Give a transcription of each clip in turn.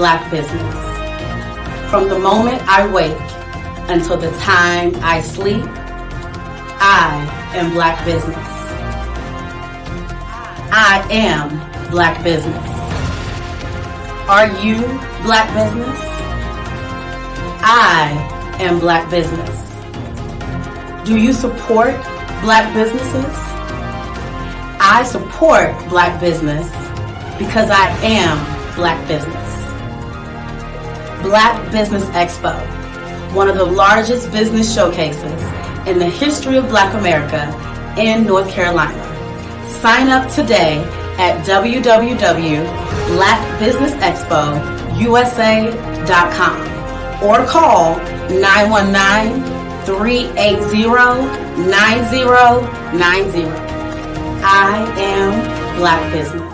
Black business. From the moment I wake until the time I sleep, I am Black business. I am Black business. Are you Black business? I am Black business. Do you support Black businesses? I support Black business because I am Black business. Black Business Expo, one of the largest business showcases in the history of Black America in North Carolina. Sign up today at www.blackbusinessexpousa.com or call 919-380-9090. I am Black business.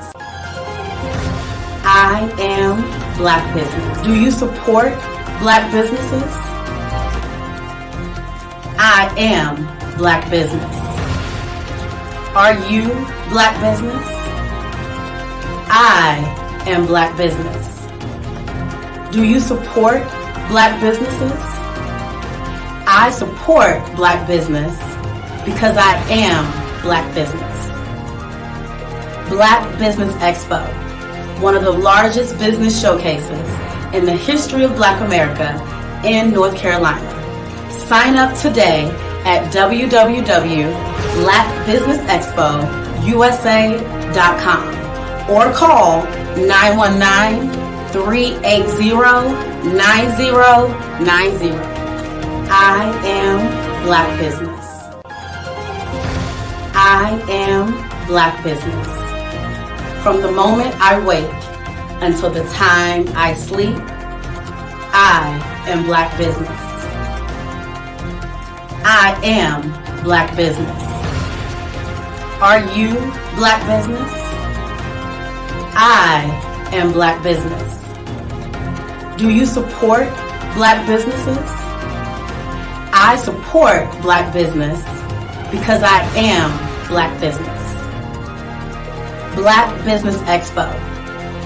I am Black business. Do you support Black businesses? I am Black business. Are you Black business? I am Black business. Do you support Black businesses? I support Black business because I am Black business. Black Business Expo, one of the largest business showcases in the history of Black America in North Carolina. Sign up today at www.blackbusinessexpousa.com or call 919-380-9090. I am Black business. I am Black business. From the moment I wake until the time I sleep, I am Black business. I am Black business. Are you Black business? I am Black business. Do you support Black businesses? I support Black business because I am Black business. Black Business Expo,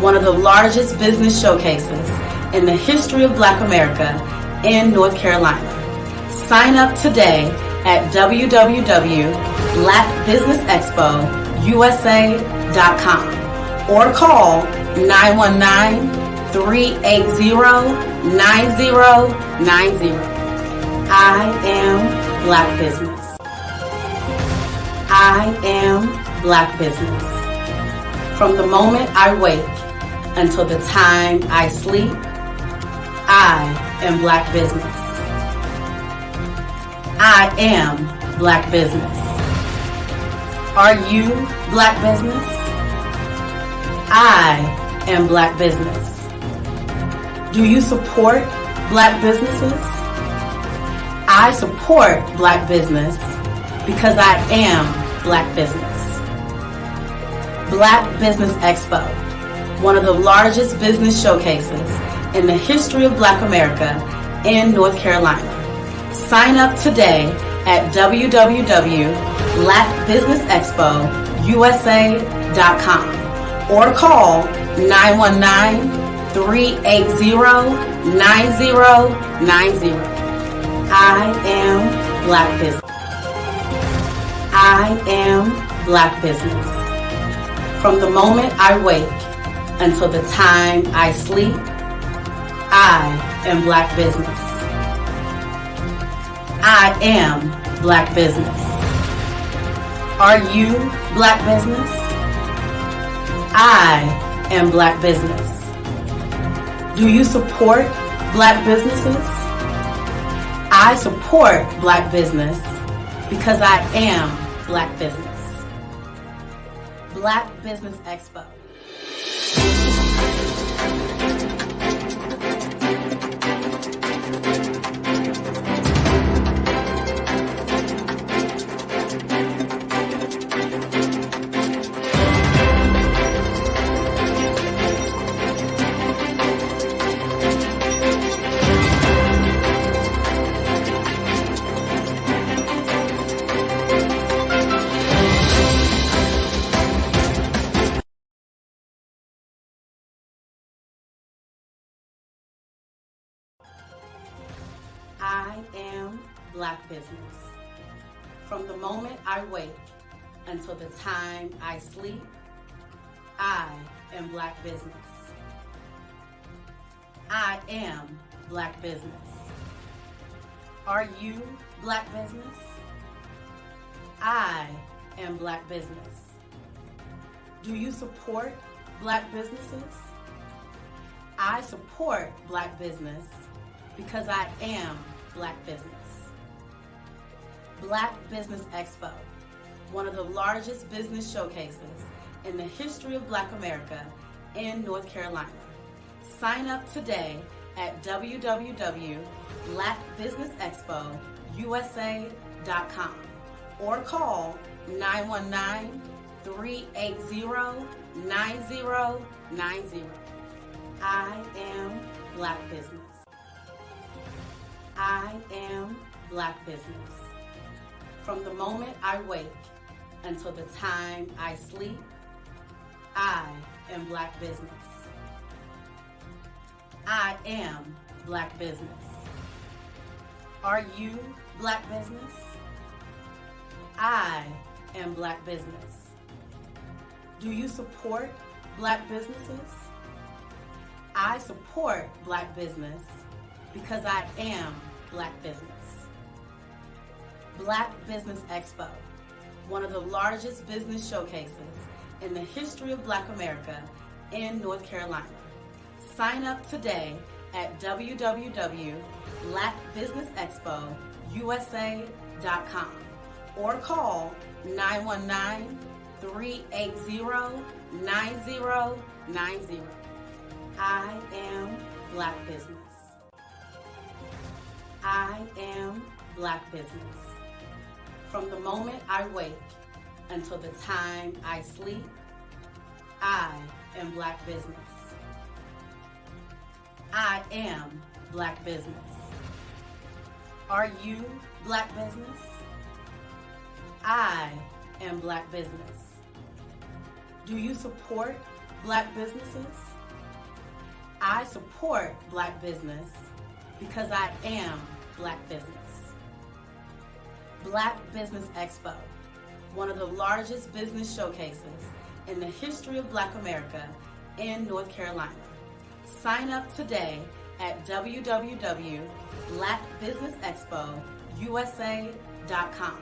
one of the largest business showcases in the history of Black America in North Carolina. Sign up today at www.blackbusinessexpousa.com or call 919-380-9090. I am Black business. I am Black business. From the moment I wake until the time I sleep, I am Black business. I am Black business. Are you Black business? I am Black business. Do you support Black businesses? I support Black business because I am Black business. Black Business Expo, one of the largest business showcases in the history of Black America in North Carolina. Sign up today at www.blackbusinessexpousa.com or call 919-380-9090. I am Black business. I am Black business. From the moment I wake until the time I sleep, I am Black business. I am Black business. Are you Black business? I am Black business. Do you support Black businesses? I support Black business because I am Black business. Black Business Expo. From the moment I wake until the time I sleep, I am Black business. I am Black business. Are you Black business? I am Black business. Do you support Black businesses? I support Black business because I am Black business. Black Business Expo, one of the largest business showcases in the history of Black America in North Carolina. Sign up today at www.blackbusinessexpousa.com or call 919-380-9090. I am Black business. I am Black business. From the moment I wake until the time I sleep, I am Black business. I am Black business. Are you Black business? I am Black business. Do you support Black businesses? I support Black business because I am Black business. Black Business Expo, one of the largest business showcases in the history of Black America in North Carolina. Sign up today at www.blackbusinessexpousa.com or call 919-380-9090. I am Black business. I am Black business. From the moment I wake until the time I sleep, I am Black business. I am Black business. Are you Black business? I am Black business. Do you support Black businesses? I support Black business because I am Black business. Black Business Expo, one of the largest business showcases in the history of Black America in North Carolina. Sign up today at www.blackbusinessexpousa.com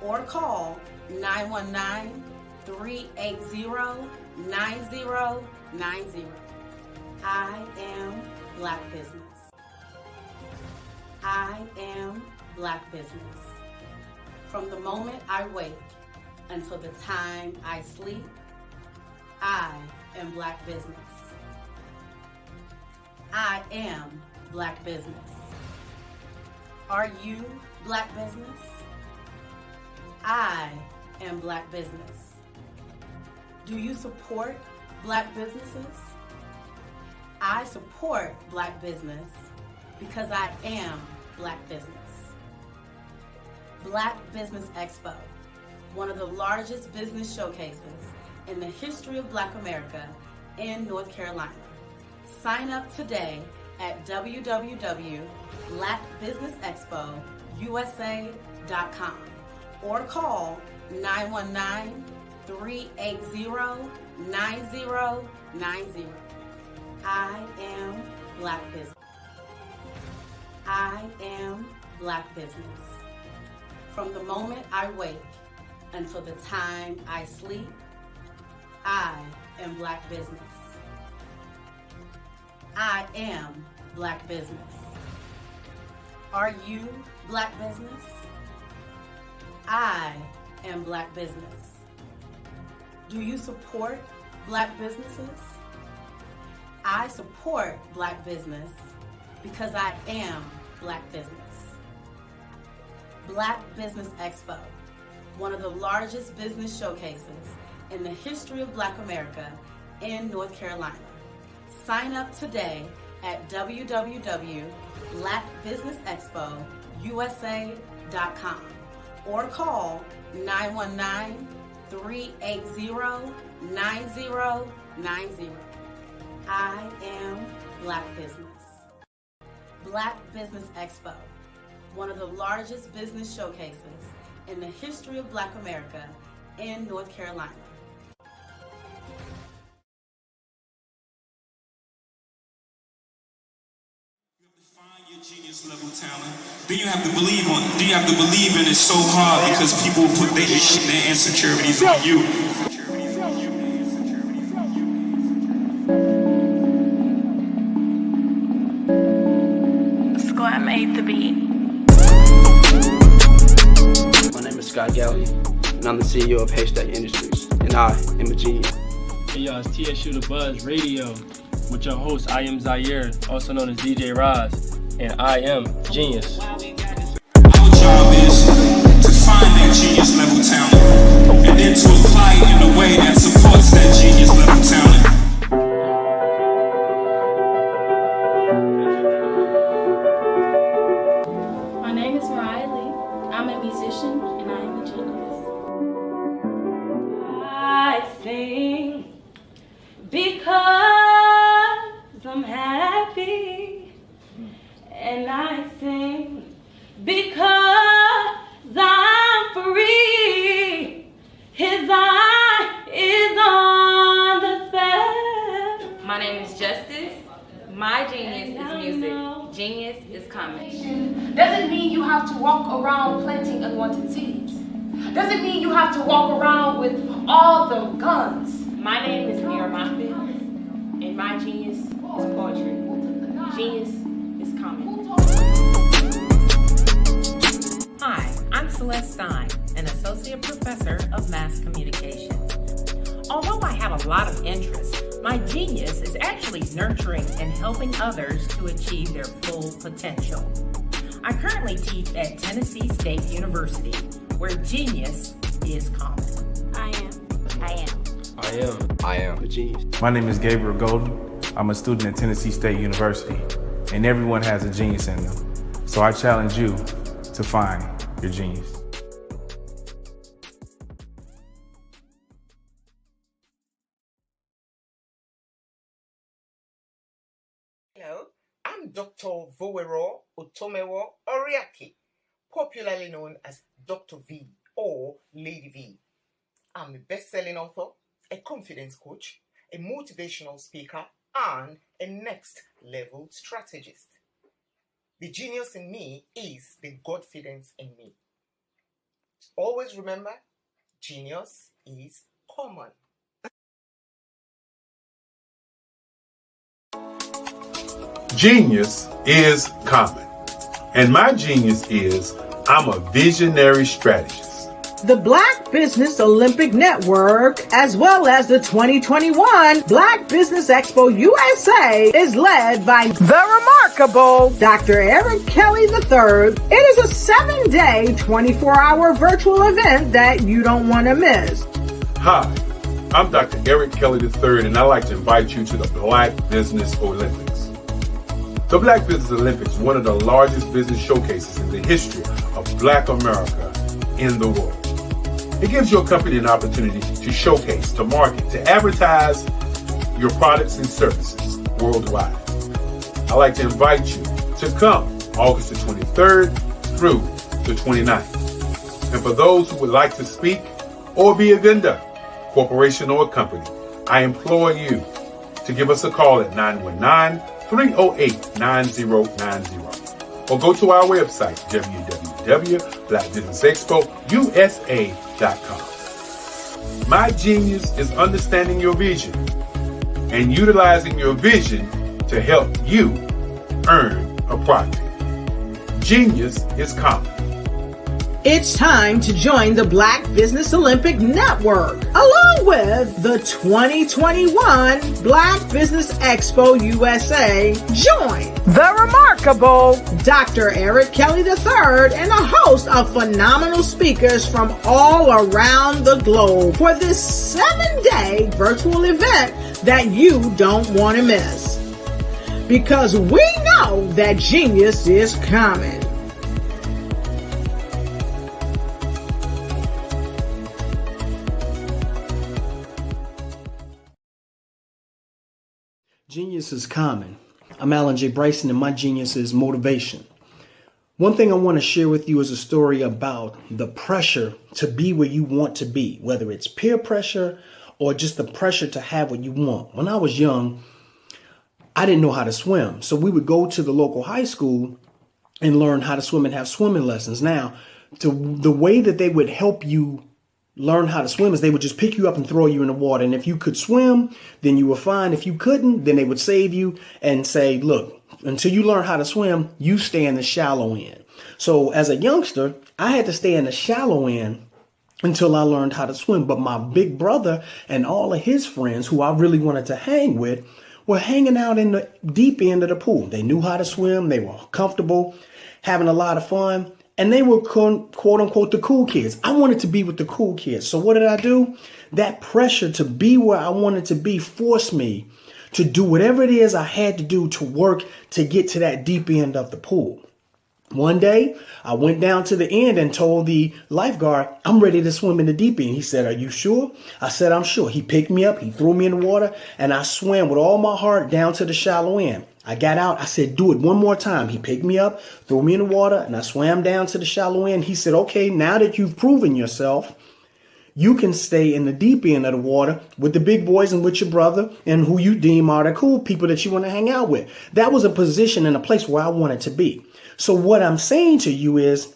or call 919-380-9090. I am Black business. I am Black business. From the moment I wake until the time I sleep, I am Black business. I am Black business. Are you Black business? I am Black business. Do you support Black businesses? I support Black business because I am Black business. Black Business Expo, one of the largest business showcases in the history of Black America in North Carolina. Sign up today at www.blackbusinessexpousa.com or call 919-380-9090. I am Black business. I am Black business. From the moment I wake until the time I sleep, I am Black business. I am Black business. Are you Black business? I am Black business. Do you support Black businesses? I support Black business because I am Black business. Black Business Expo, one of the largest business showcases in the history of Black America in North Carolina. Sign up today at www.blackbusinessexpousa.com or call 919-380-9090. I am Black business. Black Business Expo, one of the largest business showcases in the history of Black America in North Carolina. Find your genius level talent. Then you have to believe in it so hard because people put their shit and their insecurities on you. Squad made the beat. My name is Scott Galley, and I'm the CEO of Haystack Industries, and I am a genius. Hey y'all, it's TSU The Buzz Radio with your host, I am Zaire, also known as DJ Roz, and I am Genius. Our job is to find that genius level talent and then to apply it in a way that supports that genius level talent. My name is Mariah Lee. I'm a musician and I am a genius. I sing because I'm happy, and I sing because I'm free. His eye is on the spell. My name is Justice. My genius is music. Genius is coming. Doesn't mean you have to walk around planting unwanted seeds. Doesn't mean you have to walk around with all the guns. My name is Mira Moffitt, and my genius is poetry. Genius is coming. Hi, I'm Celeste Stein, an associate professor of mass communication. Although I have a lot of interests, my genius is actually nurturing and helping others to achieve their full potential. I currently teach at Tennessee State University, where genius is common. I am a genius. My name is Gabriel Golden. I'm a student at Tennessee State University, and everyone has a genius in them. So I challenge you to find your genius. Hello, I'm Dr. Vowero Otomewo Oriaki, popularly known as Dr. V or Lady V. I'm a best-selling author, a confidence coach, a motivational speaker, and a next-level strategist. The genius in me is the confidence in me. Always remember, genius is common. Genius is common. And my genius is I'm a visionary strategist. The Black Business Olympic Network, as well as the 2021 Black Business Expo USA, is led by the remarkable Dr. Eric Kelly III. It is a 7-day, 24-hour virtual event that you don't want to miss. Hi, I'm Dr. Eric Kelly III, and I'd like to invite you to the Black Business Olympics. The Black Business Olympics is one of the largest business showcases in the history of Black America in the world. It gives your company an opportunity to showcase, to market, to advertise your products and services worldwide. I'd like to invite you to come August the 23rd through the 29th. And for those who would like to speak or be a vendor, corporation or company, I implore you to give us a call at 919-308-9090 or go to our website, www.blackbusinessexpousa.com. My genius is understanding your vision and utilizing your vision to help you earn a profit. Genius is common. It's time to join the Black Business Olympic Network, along with the 2021 Black Business Expo USA. Join the remarkable Dr. Eric Kelly III and a host of phenomenal speakers from all around the globe for this 7-day virtual event that you don't want to miss. Because we know that genius is coming. Genius is common. I'm Alan J. Bryson, and my genius is motivation. One thing I want to share with you is a story about the pressure to be where you want to be, whether it's peer pressure or just the pressure to have what you want. When I was young, I didn't know how to swim. So we would go to the local high school and learn how to swim and have swimming lessons. Now, the way that they would help you learn how to swim is they would just pick you up and throw you in the water. And if you could swim, then you were fine. If you couldn't, then they would save you and say, look, until you learn how to swim, you stay in the shallow end. So as a youngster, I had to stay in the shallow end until I learned how to swim. But my big brother and all of his friends who I really wanted to hang with were hanging out in the deep end of the pool. They knew how to swim. They were comfortable, having a lot of fun. And they were quote unquote the cool kids. I wanted to be with the cool kids. So what did I do? That pressure to be where I wanted to be forced me to do whatever it is I had to do to work to get to that deep end of the pool. One day, I went down to the end and told the lifeguard, I'm ready to swim in the deep end. He said, are you sure? I said, I'm sure. He picked me up, he threw me in the water, and I swam with all my heart down to the shallow end. I got out. I said, do it one more time. He picked me up, threw me in the water, and I swam down to the shallow end. He said, okay, now that you've proven yourself, you can stay in the deep end of the water with the big boys and with your brother and who you deem are the cool people that you want to hang out with. That was a position and a place where I wanted to be. So what I'm saying to you is,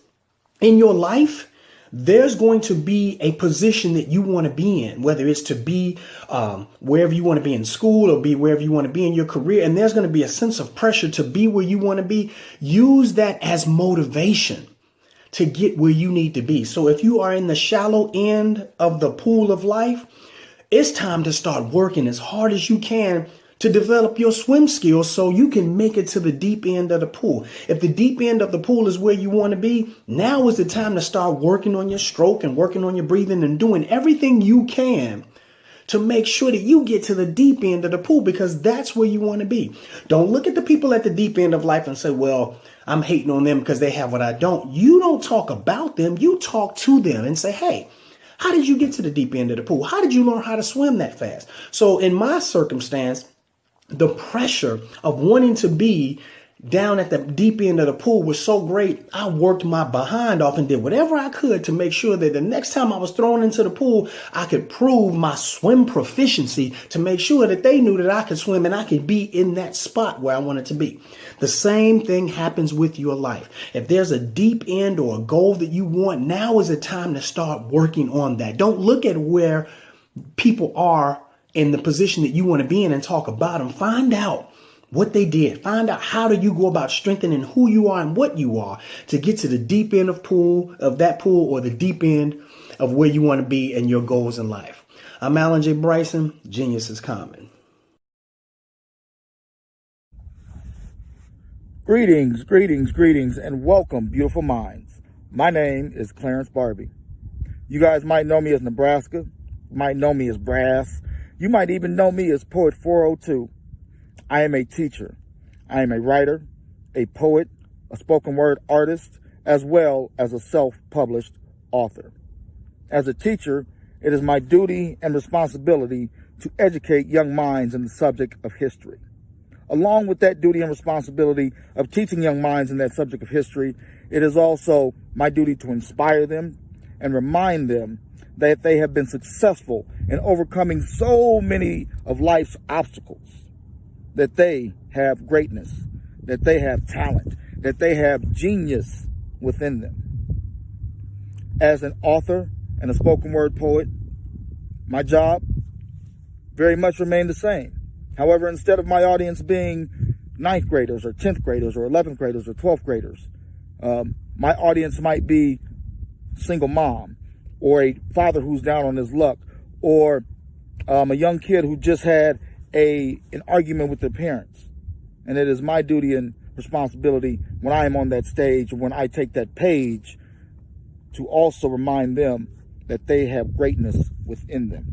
in your life, there's going to be a position that you want to be in, whether it's to be wherever you want to be in school or be wherever you want to be in your career. And there's going to be a sense of pressure to be where you want to be. Use that as motivation to get where you need to be. So if you are in the shallow end of the pool of life, it's time to start working as hard as you can to develop your swim skills so you can make it to the deep end of the pool. If the deep end of the pool is where you want to be, now is the time to start working on your stroke and working on your breathing and doing everything you can to make sure that you get to the deep end of the pool, because that's where you want to be. Don't look at the people at the deep end of life and say, well, I'm hating on them because they have what I don't. You don't talk about them. You talk to them and say, hey, how did you get to the deep end of the pool? How did you learn how to swim that fast? So in my circumstance, the pressure of wanting to be down at the deep end of the pool was so great, I worked my behind off and did whatever I could to make sure that the next time I was thrown into the pool, I could prove my swim proficiency to make sure that they knew that I could swim and I could be in that spot where I wanted to be. The same thing happens with your life. If there's a deep end or a goal that you want, now is the time to start working on that. Don't look at where people are in the position that you want to be in and talk about them. Find out what they did. Find out how do you go about strengthening who you are and what you are to get to the deep end of that pool or the deep end of where you want to be and your goals in life. I'm Alan J. Bryson. Genius is common. Greetings, greetings, greetings, and welcome, beautiful minds. My name is Clarence Barbie. You guys might know me as Nebraska. You might know me as Brass. You might even know me as Poet 402. I am a teacher. I am a writer, a poet, a spoken word artist, as well as a self-published author. As a teacher, it is my duty and responsibility to educate young minds in the subject of history. Along with that duty and responsibility of teaching young minds in that subject of history, it is also my duty to inspire them and remind them that they have been successful in overcoming so many of life's obstacles, that they have greatness, that they have talent, that they have genius within them. As an author and a spoken word poet, my job very much remained the same. However, instead of my audience being 9th graders or 10th graders or 11th graders or 12th graders, my audience might be single mom or a father who's down on his luck or a young kid who just had an argument with their parents. And it is my duty and responsibility when I am on that stage, when I take that page, to also remind them that they have greatness within them.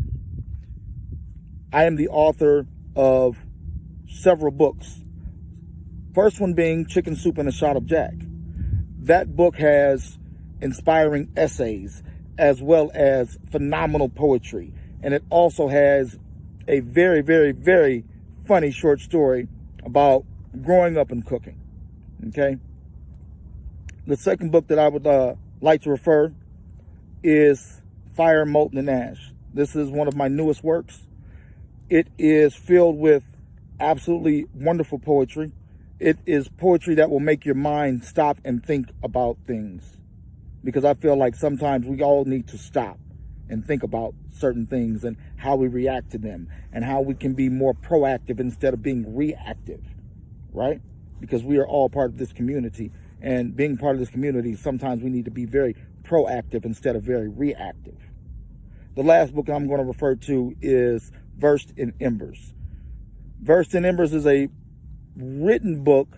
I am the author of several books. First one being Chicken Soup and a Shot of Jack. That book has inspiring essays as well as phenomenal poetry. And it also has a very, very, very funny short story about growing up and cooking. Okay? The second book that I would like to refer is Fire, Molten and Ash. This is one of my newest works. It is filled with absolutely wonderful poetry. It is poetry that will make your mind stop and think about things. Because I feel like sometimes we all need to stop and think about certain things and how we react to them and how we can be more proactive instead of being reactive, right? Because we are all part of this community, and being part of this community, sometimes we need to be very proactive instead of very reactive. The last book I'm going to refer to is Versed in Embers. Versed in Embers is a written book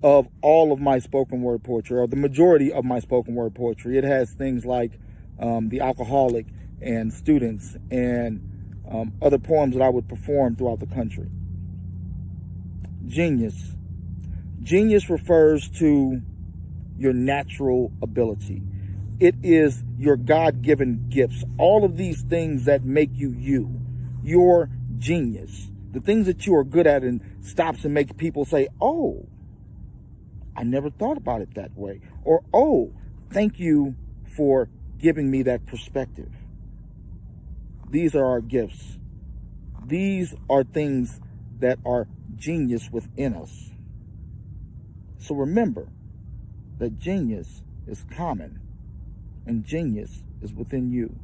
of all of my spoken word poetry, or the majority of my spoken word poetry. It has things like The Alcoholic and Students and other poems that I would perform throughout the country. Genius. Genius refers to your natural ability. It is your God-given gifts. All of these things that make you you. Your genius. The things that you are good at and stops and makes people say, oh, I never thought about it that way. Or, oh, thank you for giving me that perspective. These are our gifts. These are things that are genius within us. So remember that genius is common and genius is within you.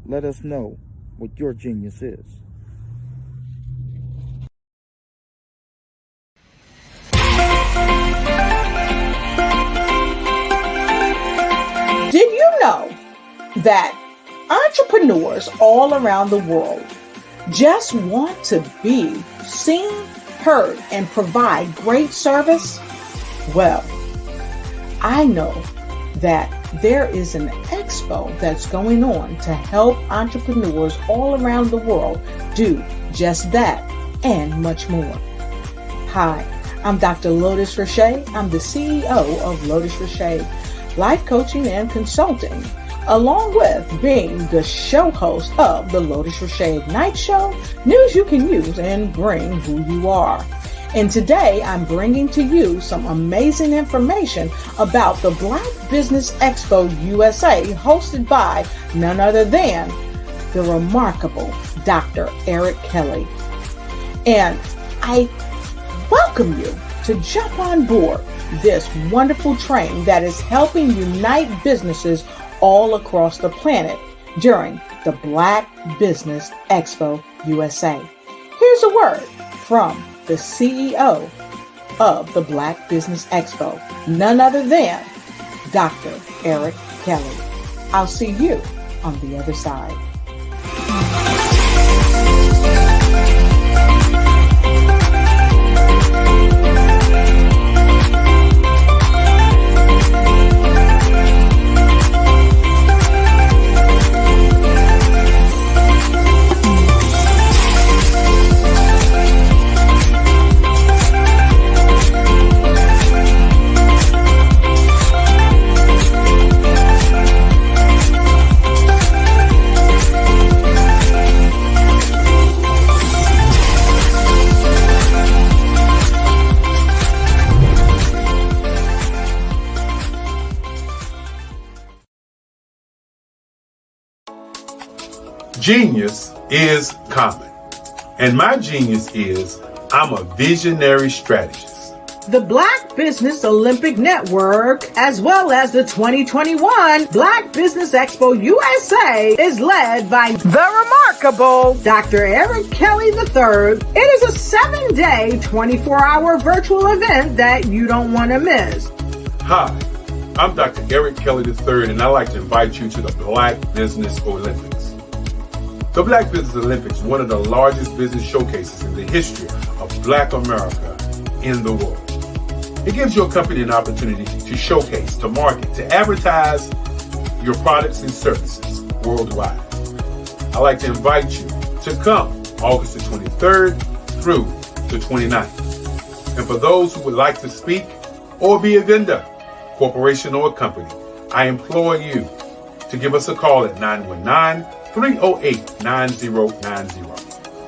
Let us know what your genius is. Did you know that entrepreneurs all around the world just want to be seen, heard, and provide great service? Well, I know that there is an expo that's going on to help entrepreneurs all around the world do just that and much more. Hi, I'm Dr. Lotus Richey. I'm the CEO of Lotus Richey Life Coaching and Consulting, along with being the show host of the Lotus Richey Ignite Show, news you can use and bring who you are. And today I'm bringing to you some amazing information about the Black Business Expo USA, hosted by none other than the remarkable Dr. Eric Kelly. And I welcome you to jump on board this wonderful train that is helping unite businesses all across the planet during the Black Business Expo USA. Here's a word from the CEO of the Black Business Expo, none other than Dr. Eric Kelly. I'll see you on the other side. Genius is common. And my genius is I'm a visionary strategist. The Black Business Olympic Network, as well as the 2021 Black Business Expo USA, is led by the remarkable Dr. Eric Kelly III. It is a 7-day, 24-hour virtual event that you don't want to miss. Hi, I'm Dr. Eric Kelly III, and I'd like to invite you to the Black Business Olympics. The Black Business Olympics is one of the largest business showcases in the history of Black America in the world. It gives your company an opportunity to showcase, to market, to advertise your products and services worldwide. I'd like to invite you to come August the 23rd through the 29th. And for those who would like to speak or be a vendor, corporation or company, I implore you to give us a call at 919-308-9090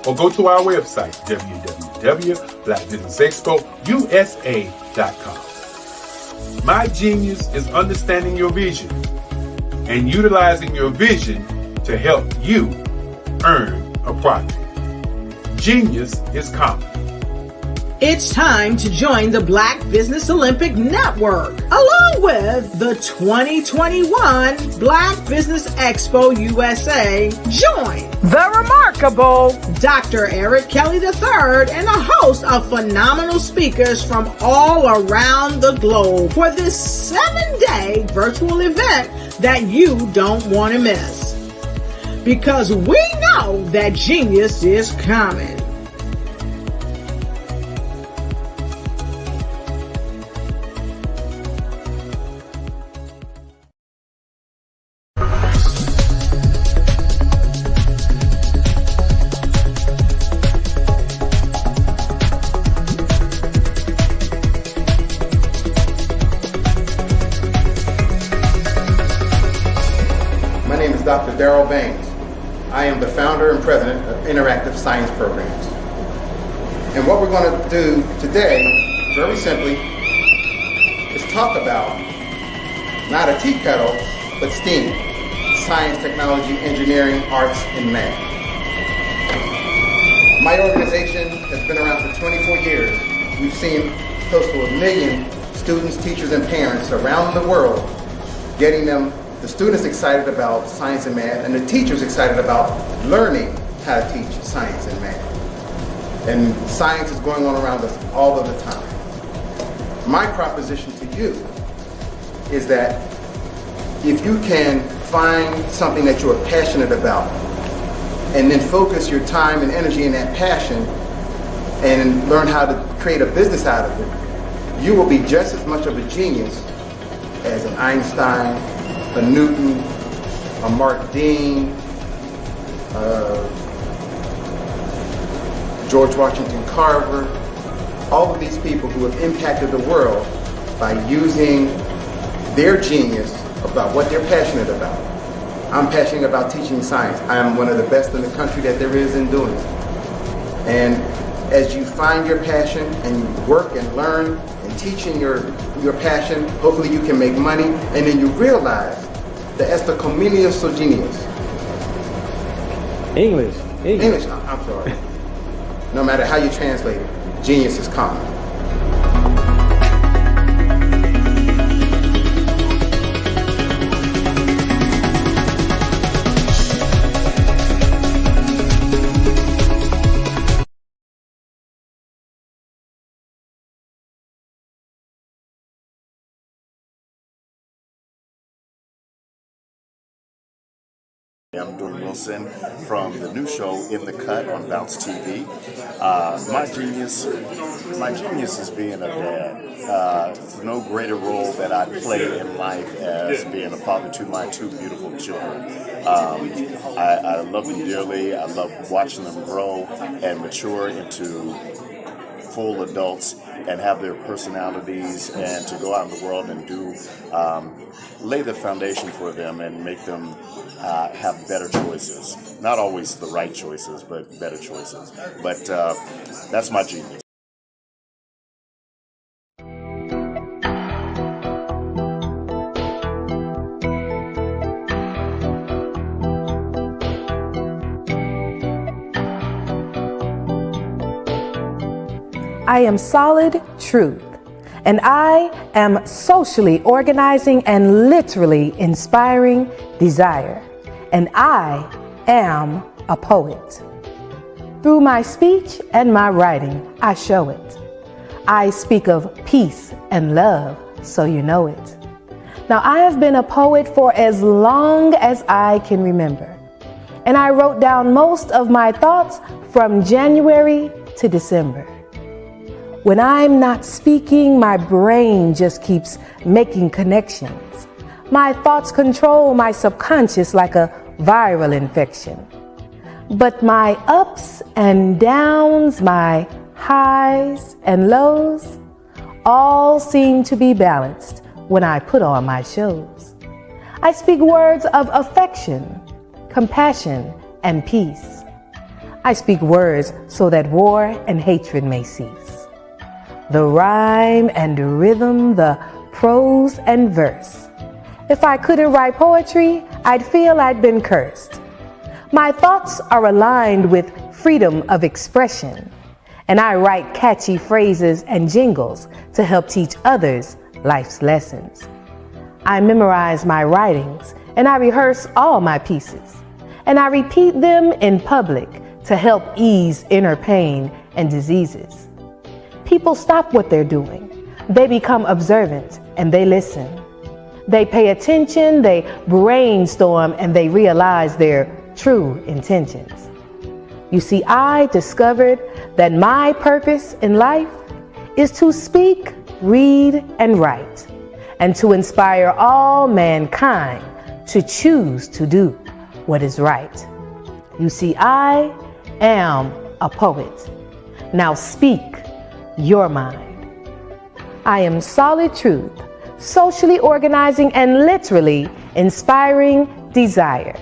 or go to our website, www.blackbusinessexpousa.com. My genius is understanding your vision and utilizing your vision to help you earn a profit. Genius is common. It's time to join the Black Business Olympic Network, along with the 2021 Black Business Expo USA. Join the remarkable Dr. Eric Kelly III and a host of phenomenal speakers from all around the globe for this 7-day virtual event that you don't want to miss. Because we know that genius is coming. Dr. Darrell Baines. I am the founder and president of Interactive Science Programs. And what we're going to do today, very simply, is talk about not a tea kettle, but STEAM, science, technology, engineering, arts, and math. My organization has been around for 24 years. We've seen close to 1 million students, teachers, and parents around the world getting the students excited about science and math, and the teachers excited about learning how to teach science and math. And science is going on around us all of the time. My proposition to you is that if you can find something that you are passionate about, and then focus your time and energy in that passion, and learn how to create a business out of it, you will be just as much of a genius as an Einstein, a Newton, a Mark Dean, George Washington Carver, all of these people who have impacted the world by using their genius about what they're passionate about. I'm passionate about teaching science. I am one of the best in the country that there is in doing it. And as you find your passion and you work and learn and teaching your passion, hopefully you can make money, and then you realize that esto comilio so genius. English. I'm sorry. No matter how you translate it, genius is common. I'm Dwayne Wilson from the new show In the Cut on Bounce TV. My genius is being a dad. There's no greater role that I play in life as being a father to my 2 beautiful children. I love them dearly. I love watching them grow and mature into full adults and have their personalities, and to go out in the world and do lay the foundation for them and make them have better choices. Not always the right choices, but better choices. But that's my genius. I am Solid Truth, and I am socially organizing and literally inspiring desire, and I am a poet. Through my speech and my writing, I show it. I speak of peace and love, so you know it. Now, I have been a poet for as long as I can remember, and I wrote down most of my thoughts from January to December. When I'm not speaking, my brain just keeps making connections. My thoughts control my subconscious like a viral infection. But my ups and downs, my highs and lows, all seem to be balanced when I put on my shows. I speak words of affection, compassion, and peace. I speak words so that war and hatred may cease. The rhyme and rhythm, the prose and verse. If I couldn't write poetry, I'd feel I'd been cursed. My thoughts are aligned with freedom of expression, and I write catchy phrases and jingles to help teach others life's lessons. I memorize my writings, and I rehearse all my pieces, and I repeat them in public to help ease inner pain and diseases. People stop what they're doing. They become observant and they listen. They pay attention, they brainstorm, and they realize their true intentions. You see, I discovered that my purpose in life is to speak, read, and write, and to inspire all mankind to choose to do what is right. You see, I am a poet. Now speak your mind. I am solid truth, socially organizing and literally inspiring desire.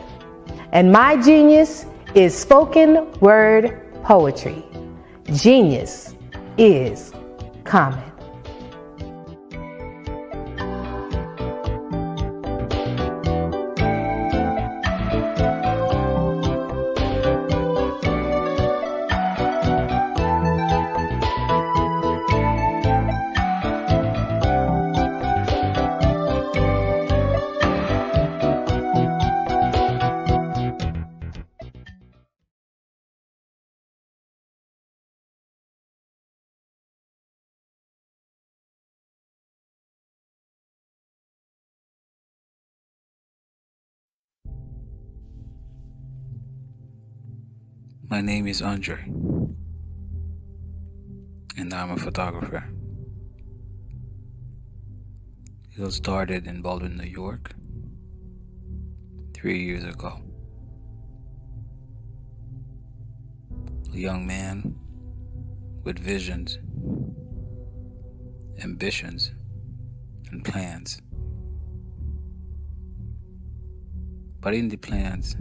And my genius is spoken word poetry. Genius is common. My name is Andre, and I'm a photographer. It all started in Baldwin, New York, 3 years ago. A young man with visions, ambitions, and plans. But in the plans,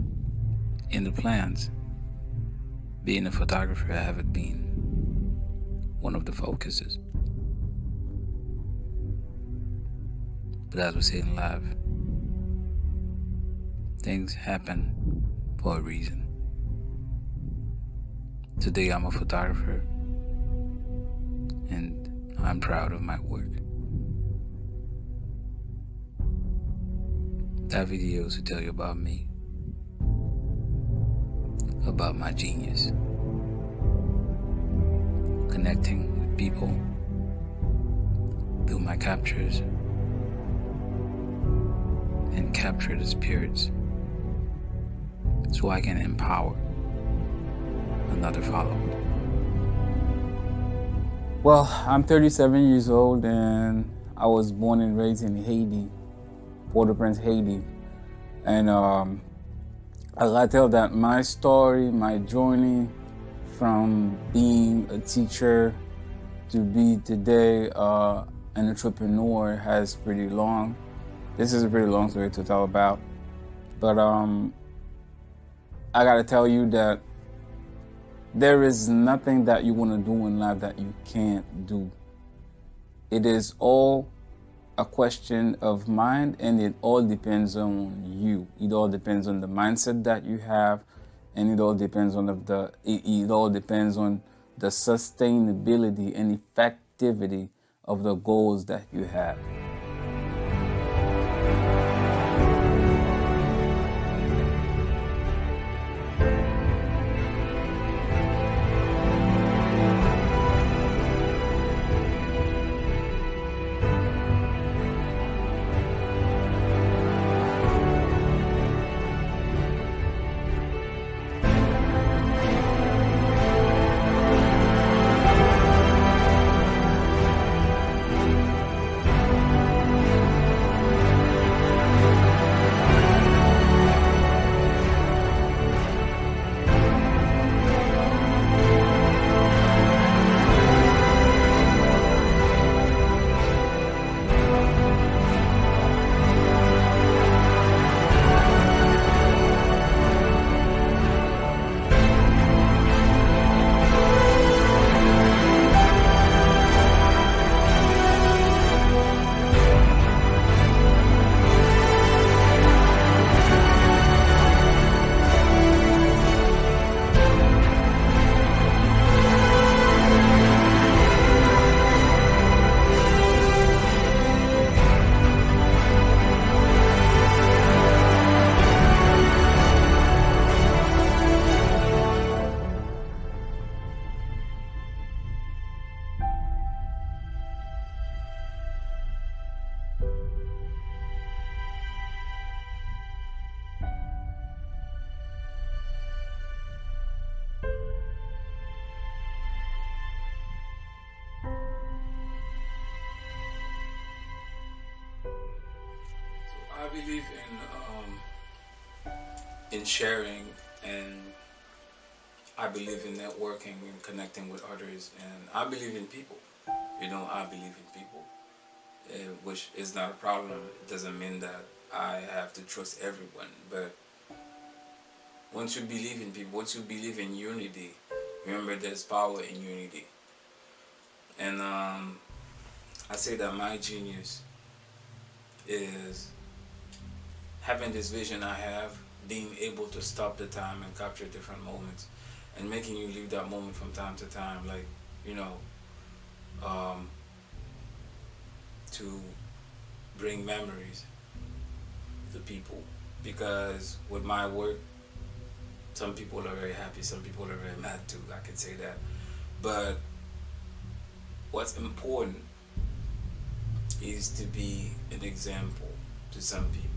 being a photographer haven't been one of the focuses. But as we say in life, things happen for a reason. Today I'm a photographer, and I'm proud of my work. That video is to tell you about me, about my genius, connecting with people through my captures, and capture the spirits so I can empower another follower. Well, I'm 37 years old and I was born and raised in Haiti, Port-au-Prince, Haiti. And I gotta tell that my story, my journey from being a teacher to be today an entrepreneur has pretty long. This is a pretty long story to tell about. But I gotta tell you that there is nothing that you want to do in life that you can't do. It is all a question of mind, and it all depends on you. It all depends on the mindset that you have, and it all depends on it all depends on the sustainability and effectivity of the goals that you have. believe in sharing, and I believe in networking and connecting with others, and I believe in people. I believe in people, which is not a problem. It doesn't mean that I have to trust everyone, but once you believe in people, once you believe in unity, remember there's power in unity. And I say that my genius is having this vision I have, being able to stop the time and capture different moments, and making you live that moment from time to time, like, to bring memories to people. Because with my work, some people are very happy, some people are very mad too, I can say that. But what's important is to be an example to some people.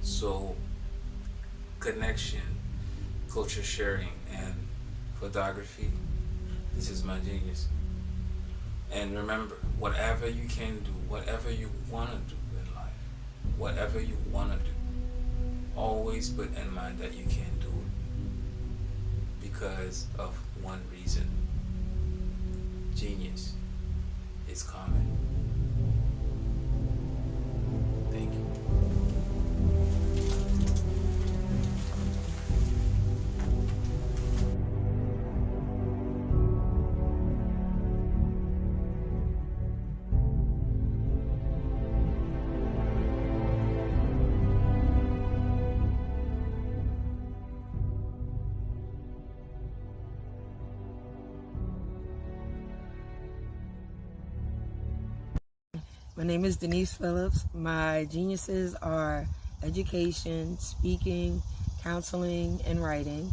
So connection, culture sharing, and photography, this is my genius. And remember, whatever you can do, whatever you want to do in life, whatever you want to do, always put in mind that you can't do it because of one reason. Genius is common. Thank you. My name is Denise Phillips. My geniuses are education, speaking, counseling, and writing.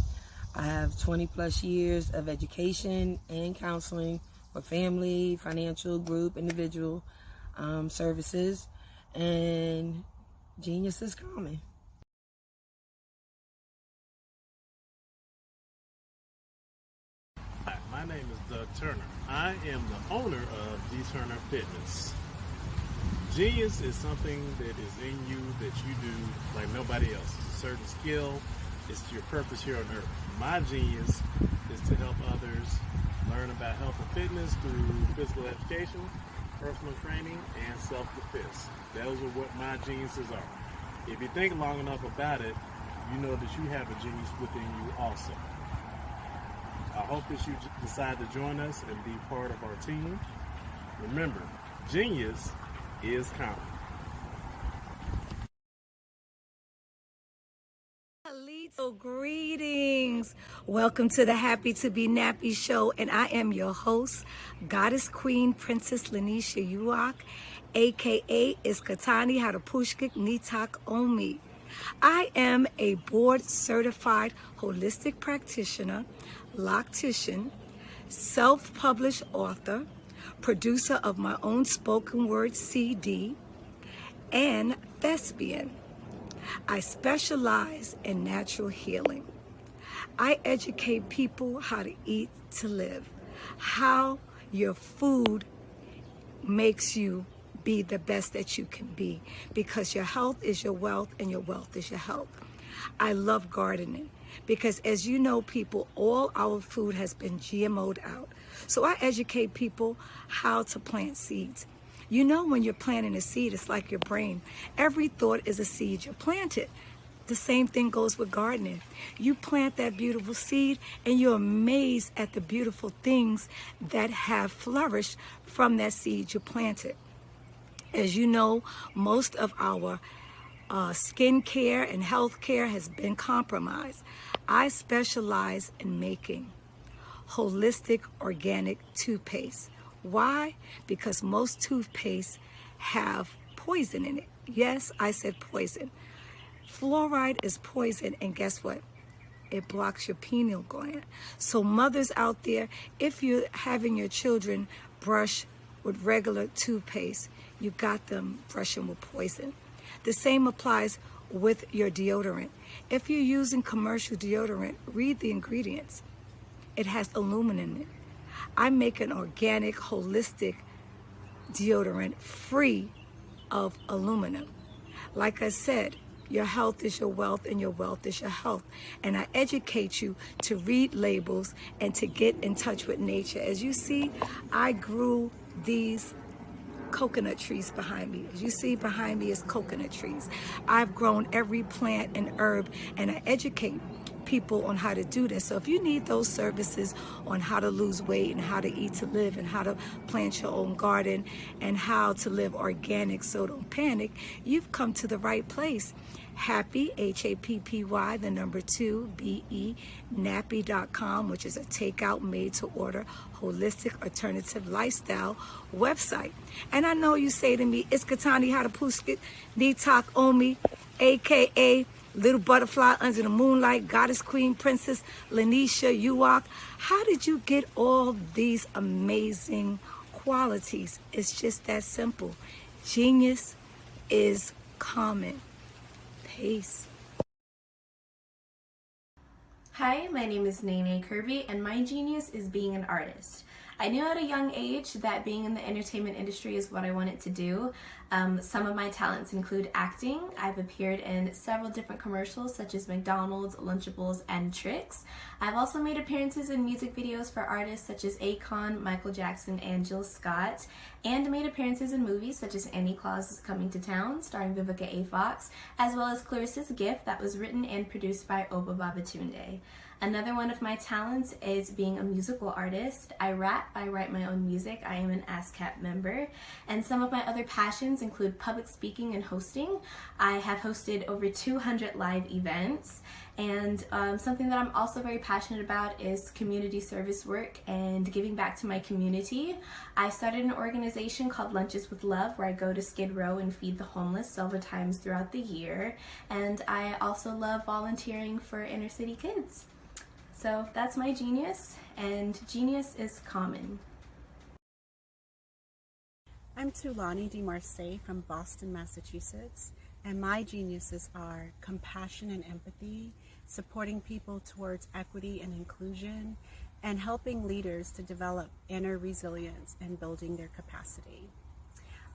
I have 20 plus years of education and counseling for family, financial, group, individual services, and genius is common. Hi, my name is Doug Turner. I am the owner of D. Turner Fitness. Genius is something that is in you that you do like nobody else. It's a certain skill. It's your purpose here on earth. My genius is to help others learn about health and fitness through physical education, personal training, and self-defense. Those are what my geniuses are. If you think long enough about it, you know that you have a genius within you also. I hope that you decide to join us and be part of our team. Remember, genius is common. So greetings. Welcome to the Happy to Be Nappy show, and I am your host, Goddess Queen Princess Lanisha Uwak, aka Iskatani Harapushkik Nitak Omi. I am a board certified holistic practitioner, loctician, self-published author, producer of my own spoken word CD, and thespian. I specialize in natural healing. I educate people how to eat to live, how your food makes you be the best that you can be, because your health is your wealth and your wealth is your health. I love gardening because, as you know, people, all our food has been GMO'd out. So I educate people how to plant seeds. You know, when you're planting a seed, it's like your brain. Every thought is a seed you planted. The same thing goes with gardening. You plant that beautiful seed and you're amazed at the beautiful things that have flourished from that seed you planted. As you know, most of our skin care and health care has been compromised. I specialize in making holistic organic toothpaste. Why? Because most toothpaste have poison in it. Yes, I said poison. Fluoride is poison, and guess what? It blocks your pineal gland. So mothers out there, if you're having your children brush with regular toothpaste, you got them brushing with poison. The same applies with your deodorant. If you're using commercial deodorant, read the ingredients. It has aluminum in it. I make an organic, holistic deodorant free of aluminum. Like I said, your health is your wealth and your wealth is your health. And I educate you to read labels and to get in touch with nature. As you see, I grew these coconut trees behind me. As you see behind me is coconut trees. I've grown every plant and herb, and I educate people on how to do this. So if you need those services on how to lose weight and how to eat to live and how to plant your own garden and how to live organic so don't panic, you've come to the right place. Happy, Happy, the number 2, BE, nappy.com, which is a takeout made to order holistic alternative lifestyle website. And I know you say to me, Iskatani Hadapuskit, Nitak Omi, aka Little Butterfly Under the Moonlight, Goddess Queen Princess Lanisha Uwak. How did you get all these amazing qualities? It's just that simple. Genius is common. Peace. Hi, my name is Nene Kirby, and my genius is being an artist. I knew at a young age that being in the entertainment industry is what I wanted to do. Some of my talents include acting. I've appeared in several different commercials such as McDonald's, Lunchables, and Trix. I've also made appearances in music videos for artists such as Akon, Michael Jackson, and Jill Scott, and made appearances in movies such as Annie Claus is Coming to Town, starring Vivica A. Fox, as well as Clarissa's Gift, that was written and produced by Oba Babatunde. Another one of my talents is being a musical artist. I rap, I write my own music, I am an ASCAP member, and some of my other passions include public speaking and hosting. I have hosted over 200 live events, and something that I'm also very passionate about is community service work and giving back to my community. I started an organization called Lunches with Love, where I go to Skid Row and feed the homeless several times throughout the year, and I also love volunteering for inner city kids. So that's my genius, and genius is common. I'm Tulani DeMarseille from Boston, Massachusetts, and my geniuses are compassion and empathy, supporting people towards equity and inclusion, and helping leaders to develop inner resilience and building their capacity.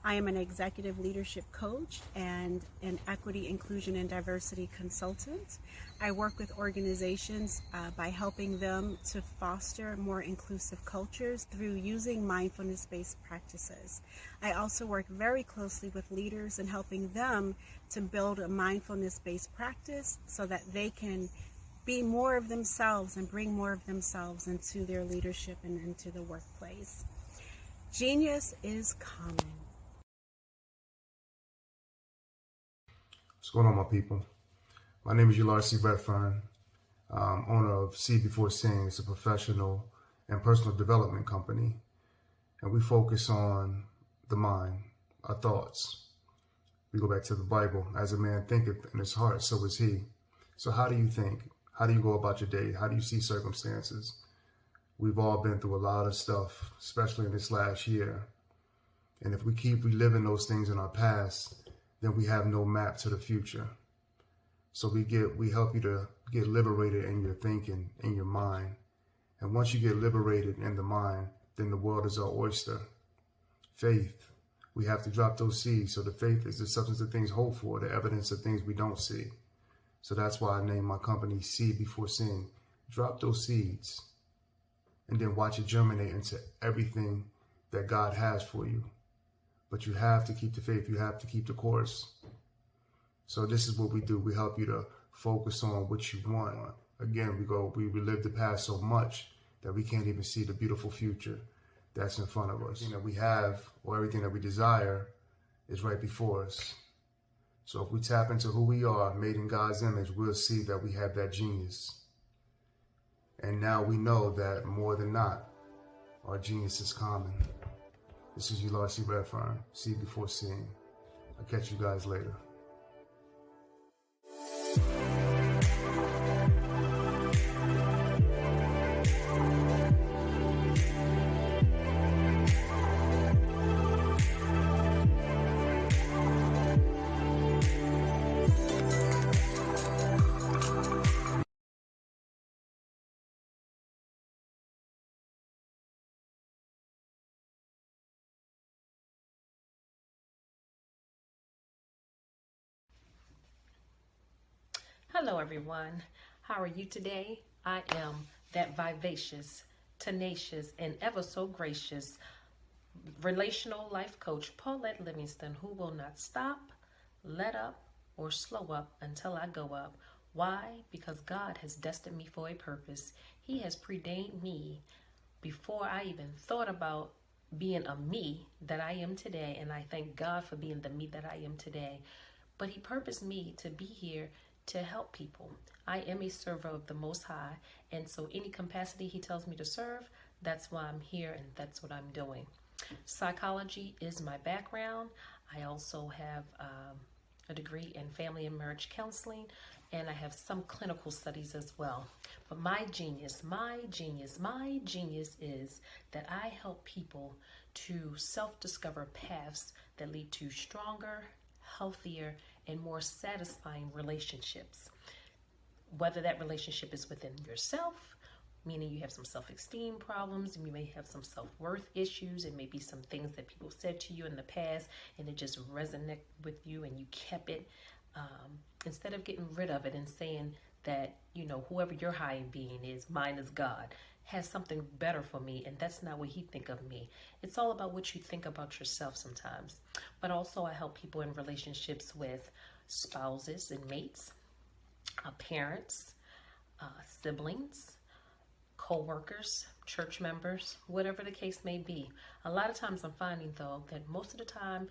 I am an executive leadership coach and an equity, inclusion, and diversity consultant. I work with organizations by helping them to foster more inclusive cultures through using mindfulness-based practices. I also work very closely with leaders in helping them to build a mindfulness-based practice so that they can be more of themselves and bring more of themselves into their leadership and into the workplace. Genius is common. What's going on, my people? My name is Ular C. Redfern, owner of See Before Seeing. It's a professional and personal development company, and we focus on the mind, our thoughts. We go back to the Bible. As a man thinketh in his heart, so is he. So how do you think? How do you go about your day? How do you see circumstances? We've all been through a lot of stuff, especially in this last year. And if we keep reliving those things in our past, then we have no map to the future. So we help you to get liberated in your thinking, in your mind. And once you get liberated in the mind, then the world is our oyster. Faith. We have to drop those seeds. So the faith is the substance of things hoped for, the evidence of things we don't see. So that's why I named my company See Before Seeing. Drop those seeds and then watch it germinate into everything that God has for you. But you have to keep the faith. You have to keep the course. So this is what we do. We help you to focus on what you want. Again, we relive the past so much that we can't even see the beautiful future that's in front of us. Everything that we have, or everything that we desire, is right before us. So if we tap into who we are, made in God's image, we'll see that we have that genius. And now we know that more than not, our genius is common. This is Ular C. Redfern, See Before Seeing. I'll catch you guys later. Hello everyone, how are you today? I am that vivacious, tenacious, and ever so gracious relational life coach, Paulette Livingston, who will not stop, let up, or slow up until I go up. Why? Because God has destined me for a purpose. He has preordained me before I even thought about being a me that I am today, and I thank God for being the me that I am today. But he purposed me to be here to help people. I am a server of the Most High, and so any capacity he tells me to serve, that's why I'm here and that's what I'm doing. Psychology is my background. I also have a degree in family and marriage counseling, and I have some clinical studies as well. But my genius is that I help people to self-discover paths that lead to stronger, healthier, and more satisfying relationships. Whether that relationship is within yourself, meaning you have some self-esteem problems, and you may have some self-worth issues, and maybe some things that people said to you in the past, and it just resonated with you, and you kept it. Instead of getting rid of it and saying that, you know, whoever your higher being is, mine is God, has something better for me, and that's not what he think of me. It's all about what you think about yourself sometimes. But also I help people in relationships with spouses and mates, parents, siblings, co-workers, church members, whatever the case may be. A lot of times I'm finding though that most of the time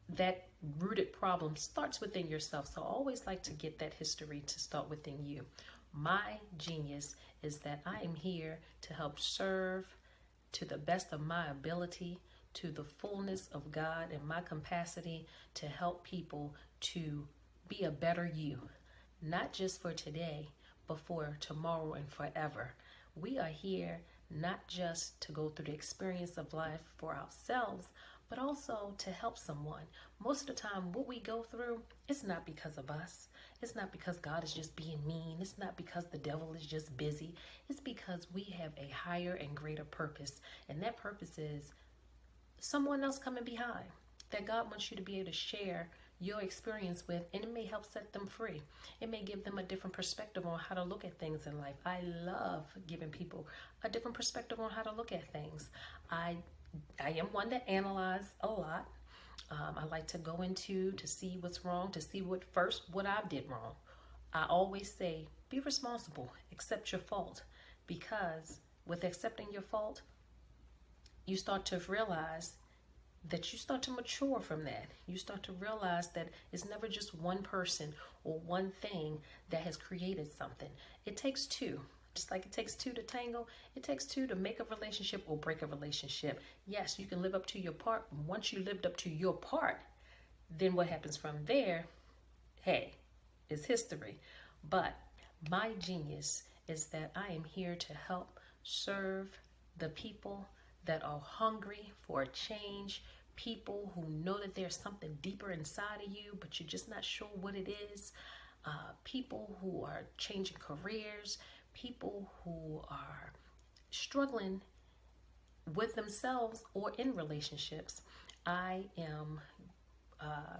that rooted problem starts within yourself. So I always like to get that history to start within you. My genius is that I am here to help serve to the best of my ability, to the fullness of God and my capacity to help people to be a better you, not just for today, but for tomorrow and forever. We are here not just to go through the experience of life for ourselves, but also to help someone. Most of the time, what we go through, it's not because of us. It's not because God is just being mean. It's not because the devil is just busy. It's because we have a higher and greater purpose. And that purpose is someone else coming behind that God wants you to be able to share your experience with, and it may help set them free. It may give them a different perspective on how to look at things in life. I love giving people a different perspective on how to look at things. I am one that analyzes a lot. I like to go into to see what's wrong, to see what I did wrong. I always say, be responsible, accept your fault, because with accepting your fault, you start to realize that you start to mature from that. You start to realize that it's never just one person or one thing that has created something. It takes two. Just like it takes two to tango, it takes two to make a relationship or break a relationship. Yes, you can live up to your part. Once you lived up to your part, then what happens from there, hey, is history. But my genius is that I am here to help serve the people that are hungry for a change, people who know that there's something deeper inside of you, but you're just not sure what it is, people who are changing careers, people who are struggling with themselves or in relationships. I am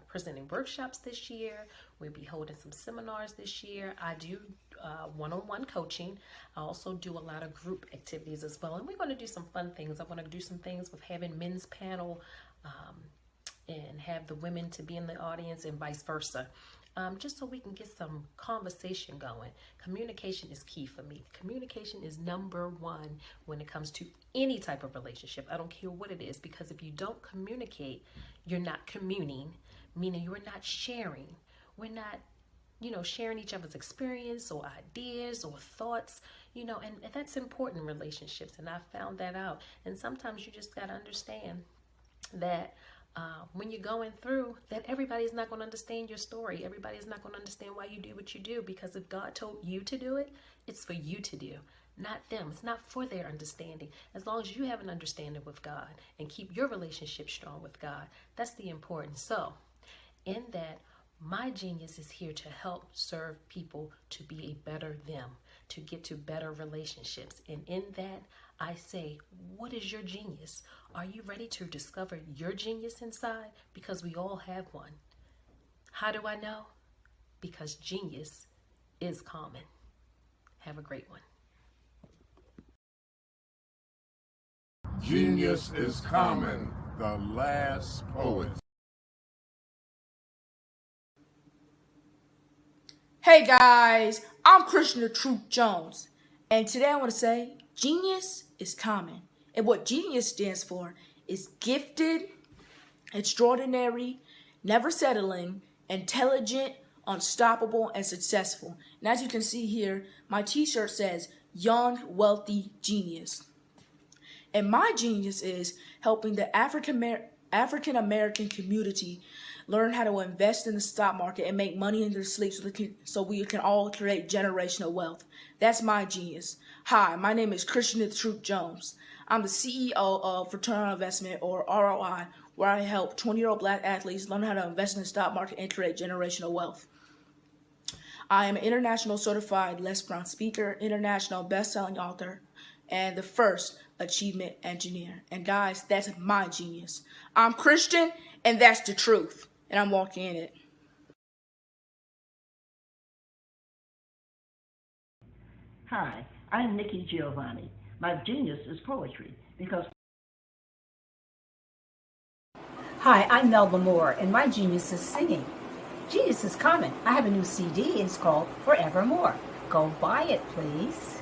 presenting workshops this year. We'll be holding some seminars this year. I do one-on-one coaching. I also do a lot of group activities as well. And we're going to do some fun things. I want to do some things with having men's panel and have the women to be in the audience and vice versa. Just so we can get some conversation going. Communication is key for me. Communication is number one when it comes to any type of relationship. I don't care what it is, because if you don't communicate, you're not communing, meaning you're not sharing. We're not, sharing each other's experience or ideas or thoughts, and that's important in relationships. And I found that out. And sometimes you just got to understand that when you're going through that, everybody's not going to understand your story. Everybody's not going to understand why you do what you do, because if God told you to do it, it's for you to do, not them. It's not for their understanding. As long as you have an understanding with God and keep your relationship strong with God, that's the importance. So in that, my genius is here to help serve people to be a better them, to get to better relationships. And in that, I say, what is your genius? Are you ready to discover your genius inside? Because we all have one. How do I know? Because genius is common. Have a great one. Genius is common, the last poet. Hey guys, I'm Christian the Truth Jones, and today I want to say genius is common. And what genius stands for is gifted, extraordinary, never settling, intelligent, unstoppable, and successful. And as you can see here, my t-shirt says young, wealthy genius. And my genius is helping the African American community learn how to invest in the stock market and make money in their sleep so we can all create generational wealth. That's my genius. Hi, my name is Christian the Truth Jones. I'm the CEO of Return on Investment, or ROI, where I help 20-year-old Black athletes learn how to invest in the stock market and create generational wealth. I am an international certified Les Brown speaker, international best-selling author, and the first achievement engineer. And guys, that's my genius. I'm Christian, and that's the truth, and I'm walking in it. Hi, I'm Nikki Giovanni. My genius is poetry because... Hi, I'm Melba Moore, and my genius is singing. Genius is common. I have a new CD, it's called Forevermore. Go buy it, please.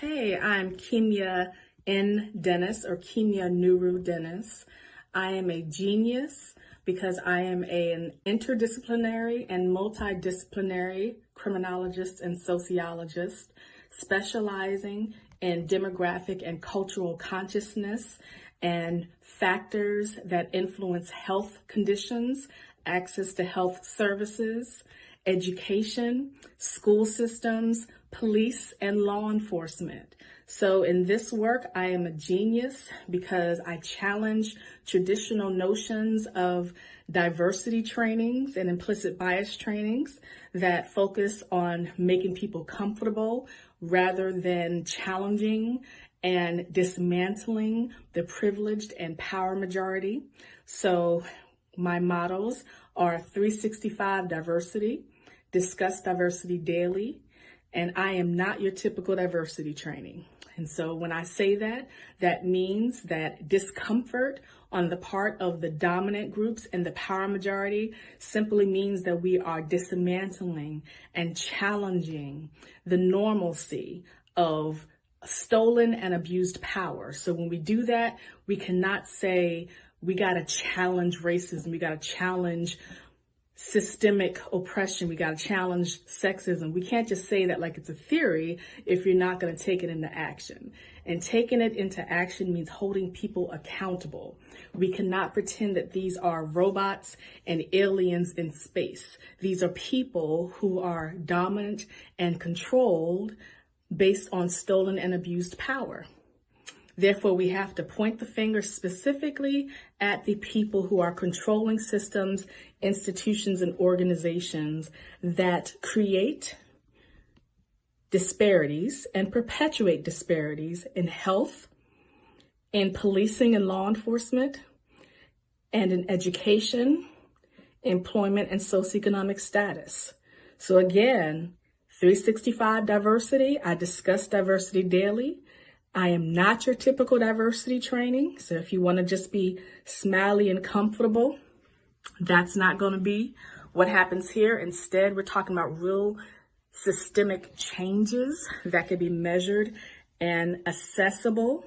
Hey, I'm Kimia N. Dennis, or Kimia Nuru Dennis. I am a genius because I am an interdisciplinary and multidisciplinary criminologist and sociologist, specializing in demographic and cultural consciousness and factors that influence health conditions, access to health services, education, school systems, police, and law enforcement. So in this work, I am a genius because I challenge traditional notions of diversity trainings and implicit bias trainings that focus on making people comfortable rather than challenging and dismantling the privileged and power majority. So my mottos are 365 diversity, discuss diversity daily, and I am not your typical diversity training. And so when I say that, that means that discomfort on the part of the dominant groups and the power majority simply means that we are dismantling and challenging the normalcy of stolen and abused power. So when we do that, we cannot say we got to challenge racism, we got to challenge systemic oppression, we got to challenge sexism. We can't just say that like it's a theory if you're not going to take it into action. And taking it into action means holding people accountable. We cannot pretend that these are robots and aliens in space. These are people who are dominant and controlled based on stolen and abused power. Therefore, we have to point the finger specifically at the people who are controlling systems, institutions, and organizations that create disparities and perpetuate disparities in health, in policing and law enforcement, and in education, employment, and socioeconomic status. So again, 365 diversity, I discuss diversity daily. I am not your typical diversity training. So if you want to just be smiley and comfortable, that's not going to be what happens here. Instead, we're talking about real systemic changes that can be measured and accessible.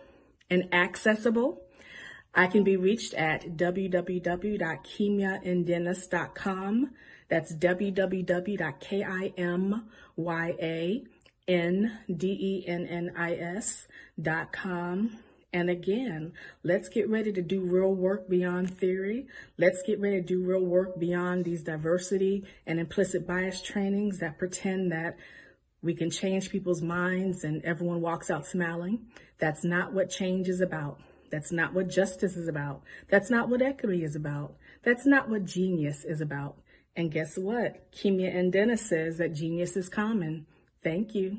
I can be reached at www.kimiaindennis.com. That's www.kimiaindennis.com. And again, let's get ready to do real work beyond theory. Let's get ready to do real work beyond these diversity and implicit bias trainings that pretend that we can change people's minds and everyone walks out smiling. That's not what change is about. That's not what justice is about. That's not what equity is about. That's not what genius is about. And guess what? Kimia N. Dennis says that genius is common. Thank you.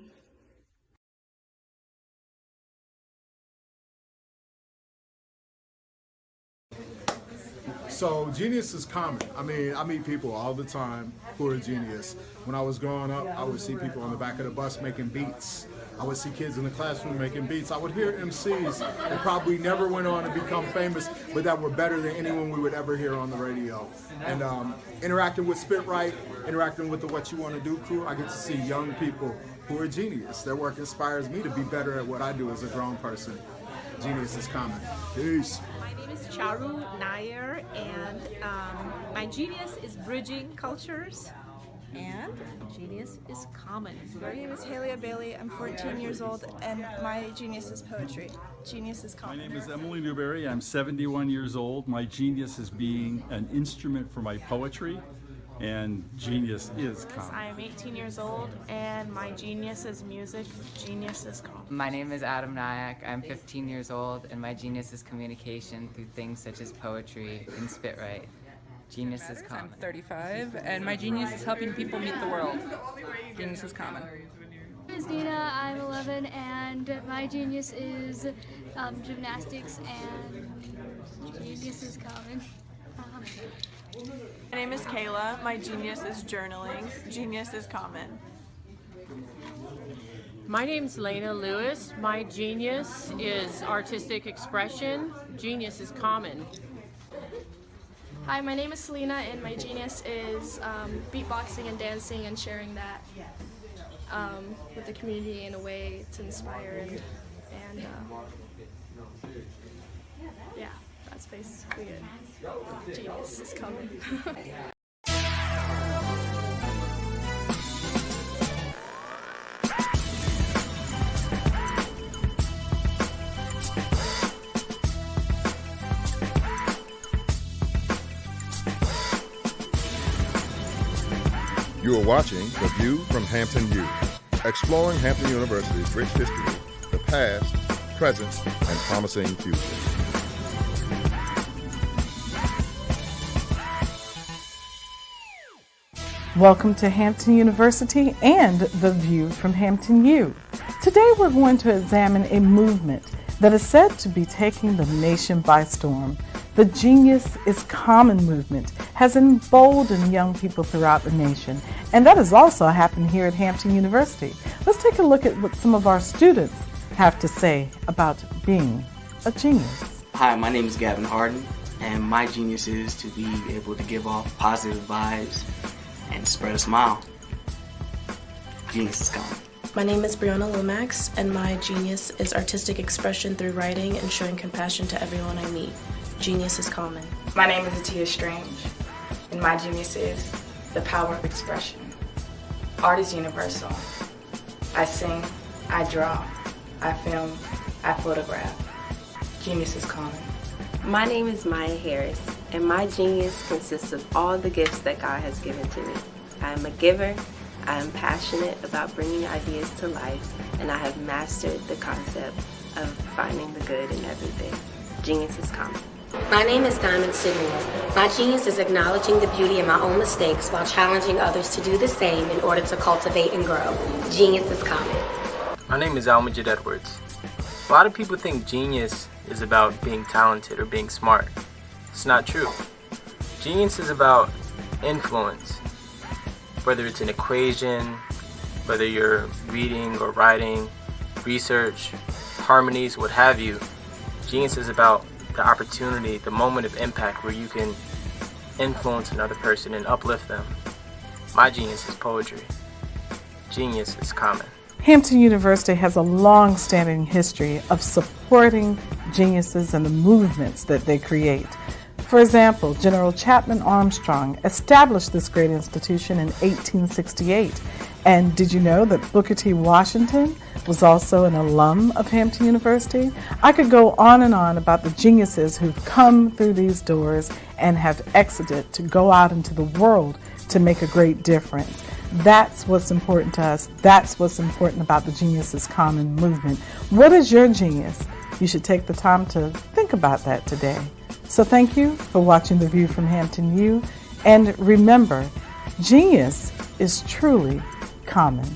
So genius is common. I mean, I meet people all the time who are genius. When I was growing up, I would see people on the back of the bus making beats. I would see kids in the classroom making beats. I would hear MCs that probably never went on to become famous, but that were better than anyone we would ever hear on the radio. And interacting with Spit Right, interacting with the What You Want to Do crew, I get to see young people who are genius. Their work inspires me to be better at what I do as a grown person. Genius is common. Peace. My name is Charu Nair, and my genius is bridging cultures. And genius is common. My name is Halia Bailey. I'm 14 years old, and my genius is poetry. Genius is common. My name is Emily Newberry. I'm 71 years old. My genius is being an instrument for my poetry, and genius is common. I'm 18 years old, and my genius is music. Genius is common. My name is Adam Nyack. I'm 15 years old, and my genius is communication through things such as poetry and Spit Right. Genius is common. I'm 35, and my genius is helping people meet the world. Genius is common. My name is Nina. I'm 11, and my genius is gymnastics, and genius is common. My name is Kayla. My genius is journaling. Genius is common. My name's Lena Lewis. My genius is artistic expression. Genius is common. Hi, my name is Selena, and my genius is beatboxing and dancing and sharing that with the community in a way to inspire and yeah, that's basically it. Genius is coming. You are watching The View from Hampton U, exploring Hampton University's rich history, the past, present, and promising future. Welcome to Hampton University and The View from Hampton U. Today we're going to examine a movement that is said to be taking the nation by storm. The Genius is Common movement has emboldened young people throughout the nation, and that has also happened here at Hampton University. Let's take a look at what some of our students have to say about being a genius. Hi, my name is Gavin Harden, and my genius is to be able to give off positive vibes and spread a smile. Genius is common. My name is Brianna Lomax, and my genius is artistic expression through writing and showing compassion to everyone I meet. Genius is common. My name is Atia Strange, and my genius is the power of expression. Art is universal. I sing, I draw, I film, I photograph. Genius is common. My name is Maya Harris, and my genius consists of all the gifts that God has given to me. I am a giver, I am passionate about bringing ideas to life, and I have mastered the concept of finding the good in everything. Genius is common. My name is Diamond Sidney. My genius is acknowledging the beauty in my own mistakes while challenging others to do the same in order to cultivate and grow. Genius is common. My name is Almajid Edwards. A lot of people think genius is about being talented or being smart. It's not true. Genius is about influence. Whether it's an equation, whether you're reading or writing, research, harmonies, what have you, genius is about the opportunity, the moment of impact where you can influence another person and uplift them. My genius is poetry. Genius is common. Hampton University has a long-standing history of supporting geniuses and the movements that they create. For example, General Chapman Armstrong established this great institution in 1868. And did you know that Booker T. Washington was also an alum of Hampton University? I could go on and on about the geniuses who've come through these doors and have exited to go out into the world to make a great difference. That's what's important to us. That's what's important about the Genius is Common movement. What is your genius? You should take the time to think about that today. So thank you for watching The View from Hampton U. And remember, genius is truly common.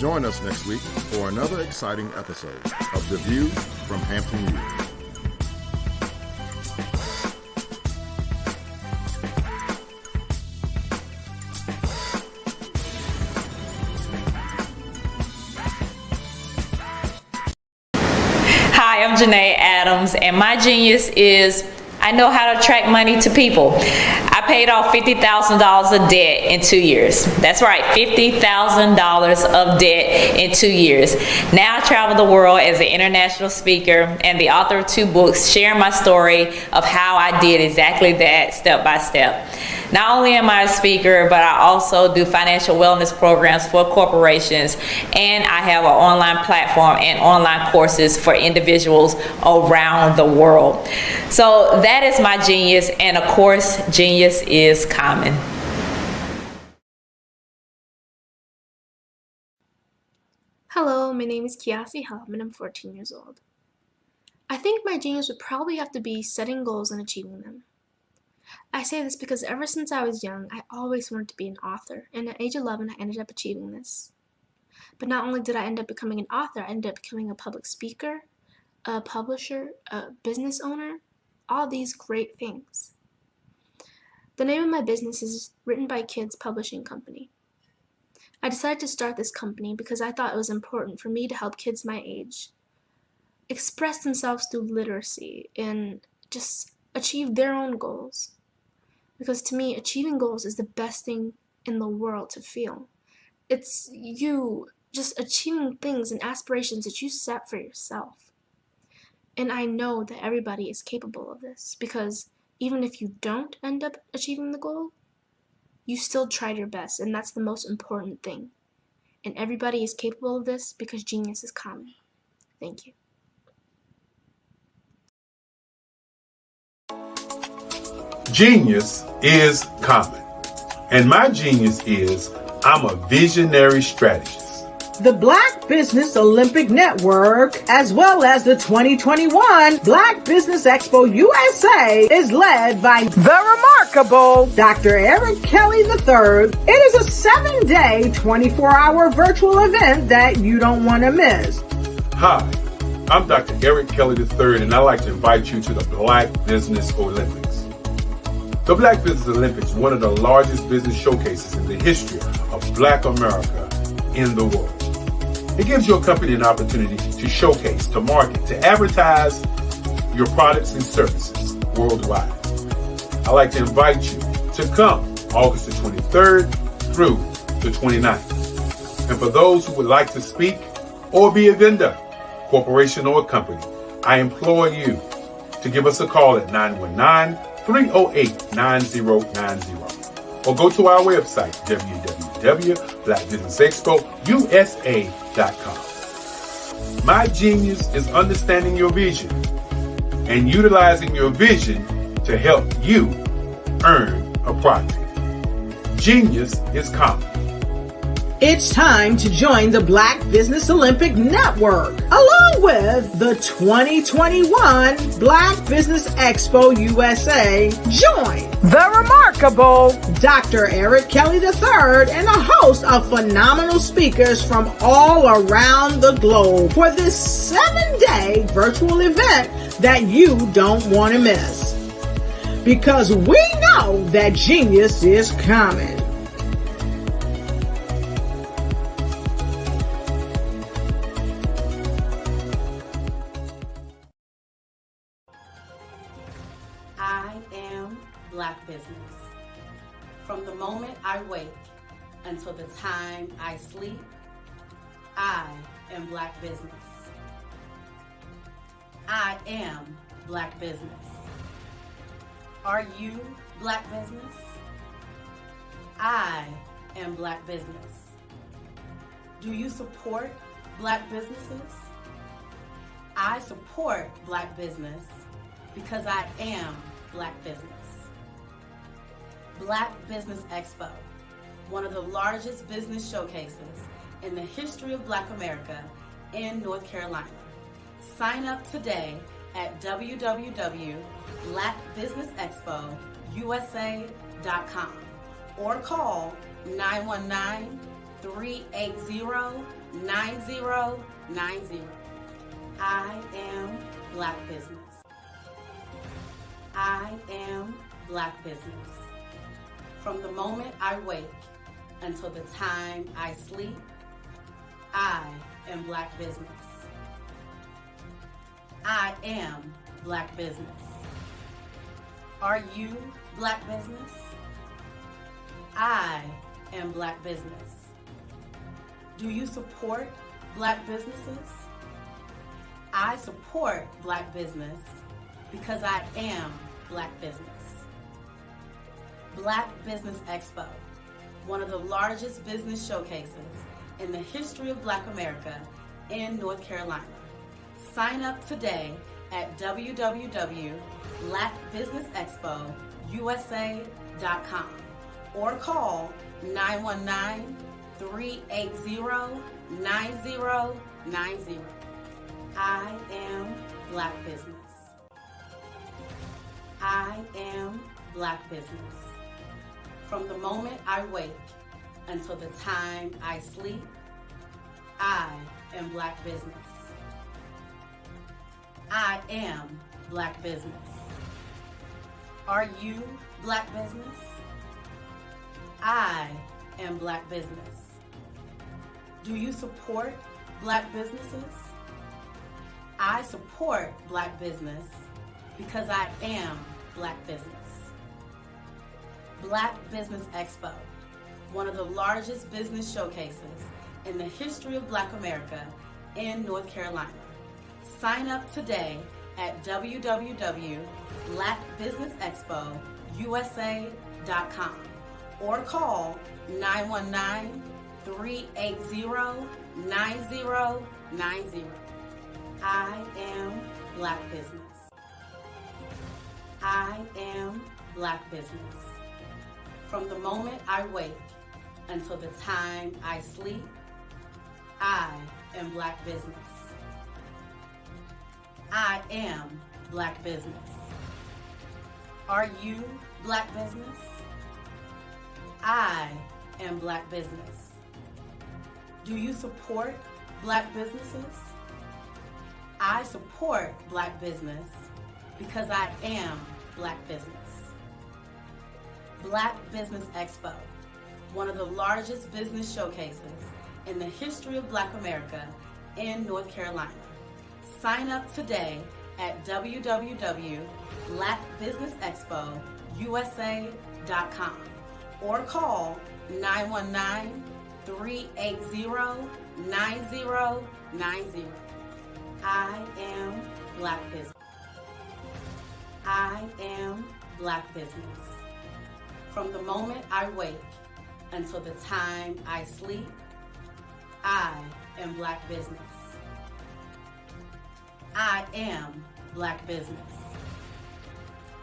Join us next week for another exciting episode of The View from Hampton Youth. Hi, I'm Janae Adams, and my genius is I know how to attract money to people. I paid off $50,000 of debt in 2 years. That's right, $50,000 of debt in 2 years. Now I travel the world as an international speaker and the author of 2 books sharing my story of how I did exactly that step by step. Not only am I a speaker, but I also do financial wellness programs for corporations, and I have an online platform and online courses for individuals around the world. So that is my genius, and of course, genius is common. Hello, my name is Kiasi Helm and I'm 14 years old. I think my genius would probably have to be setting goals and achieving them. I say this because ever since I was young, I always wanted to be an author, and at age 11, I ended up achieving this. But not only did I end up becoming an author, I ended up becoming a public speaker, a publisher, a business owner, all these great things. The name of my business is Written by Kids Publishing Company. I decided to start this company because I thought it was important for me to help kids my age express themselves through literacy and just achieve their own goals. Because to me, achieving goals is the best thing in the world to feel. It's you just achieving things and aspirations that you set for yourself. And I know that everybody is capable of this, because even if you don't end up achieving the goal, you still tried your best, and that's the most important thing. And everybody is capable of this because genius is common. Thank you. Genius is common. And my genius is I'm a visionary strategist. The Black Business Olympic Network, as well as the 2021 Black Business Expo USA, is led by the remarkable Dr. Eric Kelly III. It is a 7-day, 24-hour virtual event that you don't want to miss. Hi, I'm Dr. Eric Kelly III, and I'd like to invite you to the Black Business Olympics. The Black Business Olympics is one of the largest business showcases in the history of Black America in the world. It gives your company an opportunity to showcase, to market, to advertise your products and services worldwide. I'd like to invite you to come August the 23rd through the 29th. And for those who would like to speak or be a vendor, corporation or company, I implore you to give us a call at 919-308-9090 or go to our website, www.blackbusinessexpousa.com. My genius is understanding your vision and utilizing your vision to help you earn a profit. Genius is common. It's time to join the Black Business Olympic Network, along with the 2021 Black Business Expo USA. Join the remarkable Dr. Eric Kelly III and a host of phenomenal speakers from all around the globe for this 7-day virtual event that you don't want to miss. Because we know that genius is coming. I am Black business. From the moment I wake until the time I sleep, I am Black business. I am Black business. Are you Black business? I am Black business. Do you support Black businesses? I support Black business because I am Black business. Black Business Expo, one of the largest business showcases in the history of Black America in North Carolina. Sign up today at www.blackbusinessexpousa.com or call 380-9090. I am Black Business. I am Black Business. From the moment I wake until the time I sleep, I am Black Business. I am Black Business. Are you Black Business? I am Black Business. Do you support Black businesses? I support Black business because I am Black business. Black Business Expo, one of the largest business showcases in the history of Black America in North Carolina. Sign up today at www.blackbusinessexpousa.com or call 919-380-9090. I am Black Business. I am Black Business. From the moment I wake until the time I sleep, I am Black Business. I am Black Business. Are you Black Business? I am Black Business. Do you support Black businesses? I support Black business because I am Black business. Black Business Expo, one of the largest business showcases in the history of Black America in North Carolina. Sign up today at www.blackbusinessexpousa.com or call 919-380-9090. I am Black Business. I am Black Business. From the moment I wake until the time I sleep, I am Black Business. I am Black Business. Are you Black Business? I am Black Business. Do you support Black businesses? I support Black business because I am Black business. Black Business Expo, one of the largest business showcases in the history of Black America in North Carolina. Sign up today at www.blackbusinessexpousa.com or call 919-380-9090. I am Black Business. I am Black Business. From the moment I wake until the time I sleep, I am Black Business. I am Black Business.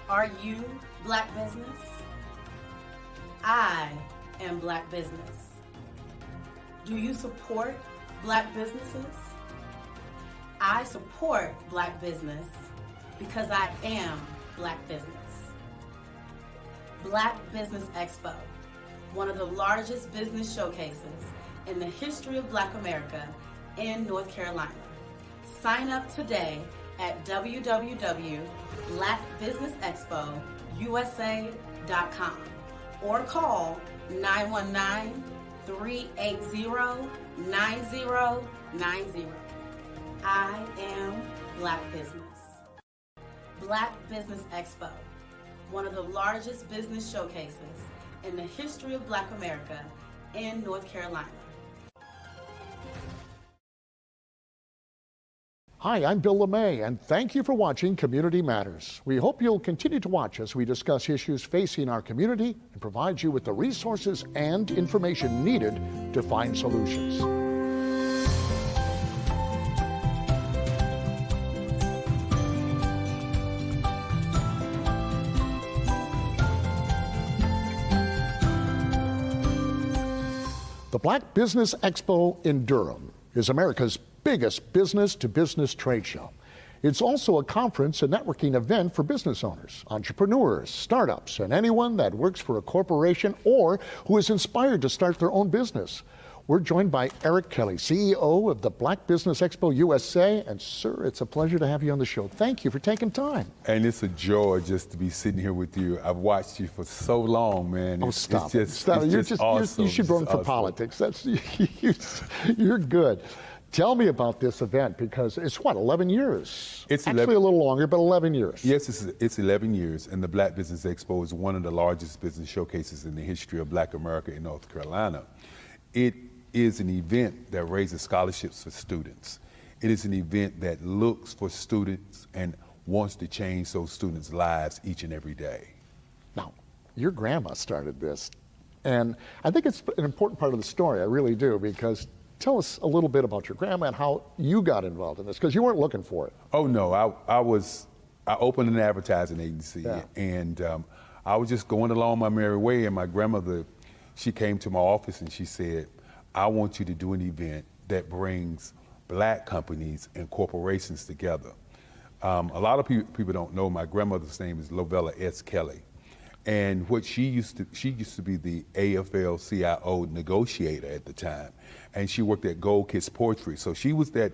Are you Black Business? I am Black Business. Do you support Black businesses? I support Black business because I am Black business. Black Business Expo, one of the largest business showcases in the history of Black America in North Carolina. Sign up today at www.blackbusinessexpousa.com or call 919-380-9090. I am Black Business. Black Business Expo, one of the largest business showcases in the history of Black America in North Carolina. Hi, I'm Bill LeMay, and thank you for watching Community Matters. We hope you'll continue to watch as we discuss issues facing our community and provide you with the resources and information needed to find solutions. The Black Business Expo in Durham is America's biggest business-to-business trade show. It's also a conference and networking event for business owners, entrepreneurs, startups, and anyone that works for a corporation or who is inspired to start their own business. We're joined by Eric Kelly, CEO of the Black Business Expo USA. And sir, it's a pleasure to have you on the show. Thank you for taking time. And it's a joy just to be sitting here with you. I've watched you for so long, man. Oh, stop it. Stop it. It's just awesome. You should run for politics. That's you're good. Tell me about this event, because it's what, 11 years? It's actually a little longer, but 11 years. Yes, it's 11 years, and the Black Business Expo is one of the largest business showcases in the history of Black America in North Carolina. It is an event that raises scholarships for students. It is an event that looks for students and wants to change those students' lives each and every day. Now, your grandma started this, and I think it's an important part of the story, I really do, because tell us a little bit about your grandma and how you got involved in this, because you weren't looking for it. Oh no, I opened an advertising agency, and I was just going along my merry way, and my grandmother, she came to my office and she said, I want you to do an event that brings Black companies and corporations together. A lot of people don't know my grandmother's name is Lovella S. Kelly. And what she used to be the AFL-CIO negotiator at the time. And she worked at Gold Kiss Poetry. So she was that